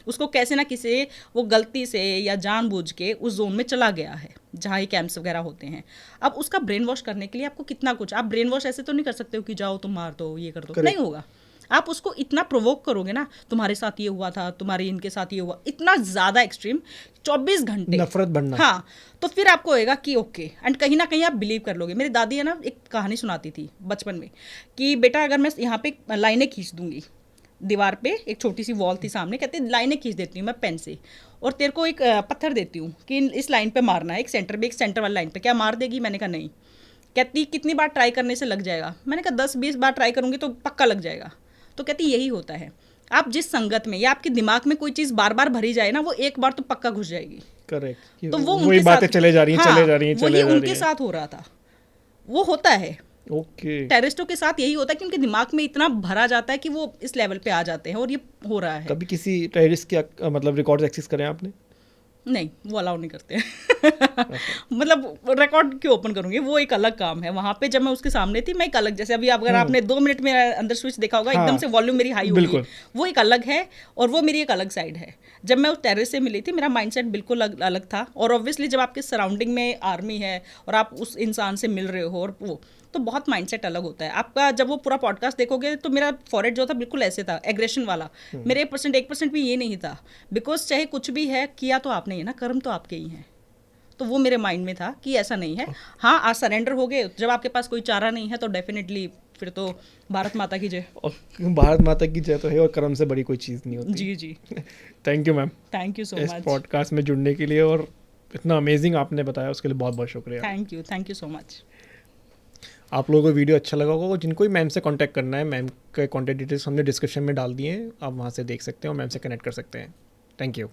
उसको कैसे ना किसी वो गलती से या जानबूझ के उस जोन में चला गया है जहाँ ये कैंप्स वगैरह होते हैं, अब उसका ब्रेन वॉश करने के लिए आपको कितना कुछ, आप ब्रेन वॉश ऐसे तो नहीं कर सकते हो कि जाओ तुम मार दो, ये कर दो, नहीं होगा। आप उसको इतना प्रोवोक करोगे ना, तुम्हारे साथ ये हुआ था, तुम्हारे इनके साथ ये हुआ, इतना ज़्यादा एक्सट्रीम 24 घंटे नफरत बढ़ना, हाँ, तो फिर आपको होएगा कि ओके, एंड कहीं ना कहीं आप बिलीव कर लोगे। मेरी दादी है ना, एक कहानी सुनाती थी बचपन में कि बेटा अगर मैं यहाँ पे लाइनें खींच दूंगी दीवार पे, एक छोटी सी वॉल थी सामने, कहते लाइनें खींच देती हूँ मैं पेन से, और तेरे को एक पत्थर देती हूँ कि इस लाइन पे मारना है, एक सेंटर वाली लाइन पे, क्या मार देगी? मैंने कहा नहीं। कहती कितनी बार ट्राई करने से लग जाएगा? मैंने कहा 10-20 बार ट्राई करूँगी तो पक्का लग जाएगा। तो कहती यही होता है, आप जिस संगत में या आपके दिमाग में कोई चीज़ बार बार भरी जाए ना, वो एक बार तो पक्का घुस जाएगी। करेक्ट, तो वो वही बातें चले जा रही हैं, चले जा रही हैं, वही उनके साथ हो रहा था, वो होता है। ओके, टेररिस्टों के साथ यही होता है कि उनके दिमाग में इतना भरा जाता है कि वो इस लेवल पे आ जाते हैं, और ये हो रहा है। कभी किसी टेररिस्ट के मतलब रिकॉर्ड्स एक्सेस करें आपने? नहीं, वो अलाउ नहीं करते मतलब रिकॉर्ड क्यों ओपन करूंगी, वो एक अलग काम है। वहाँ पे जब मैं उसके सामने थी, मैं एक अलग, जैसे अभी अगर आपने 2 मिनट में अंदर स्विच देखा होगा, एकदम से वॉल्यूम मेरी हाई होगी, वो एक अलग है, और वो मेरी एक अलग साइड है। जब मैं उस टेररिस्ट से मिली थी, मेरा माइंडसेट बिल्कुल अलग था, और ऑब्वियसली जब आपके सराउंडिंग में आर्मी है और आप उस इंसान से मिल रहे हो, और वो तो बहुत माइंडसेट अलग होता है आपका। जब वो पूरा पॉडकास्ट देखोगे तो मेरा फॉरहेड जो था बिल्कुल ऐसे था, एग्रेशन वाला। मेरे 1% भी ये नहीं था, बिकॉज चाहे कुछ भी है किया तो आपने ही ना, कर्म तो आपके ही हैं। तो वो मेरे माइंड में था कि ऐसा नहीं है। हाँ, आज सरेंडर हो गए, जब आपके पास कोई चारा नहीं है तो डेफिनेटली फिर तो भारत माता की जय। भारत माता की जय तो है, और कर्म से बड़ी कोई चीज़ नहीं होती। जी जी, thank you ma'am, thank you so much इस पॉडकास्ट में जुड़ने के लिए, और इतना अमेजिंग आपने बताया उसके लिए बहुत बहुत शुक्रिया। Thank you so much. आप लोगों को वीडियो अच्छा लगा होगा, जिनको भी मैम से कांटेक्ट करना है, मैम के कांटेक्ट डिटेल्स हमने डिस्क्रिप्शन में डाल दिए हैं, आप वहाँ से देख सकते हैं और मैम से कनेक्ट कर सकते हैं। Thank you.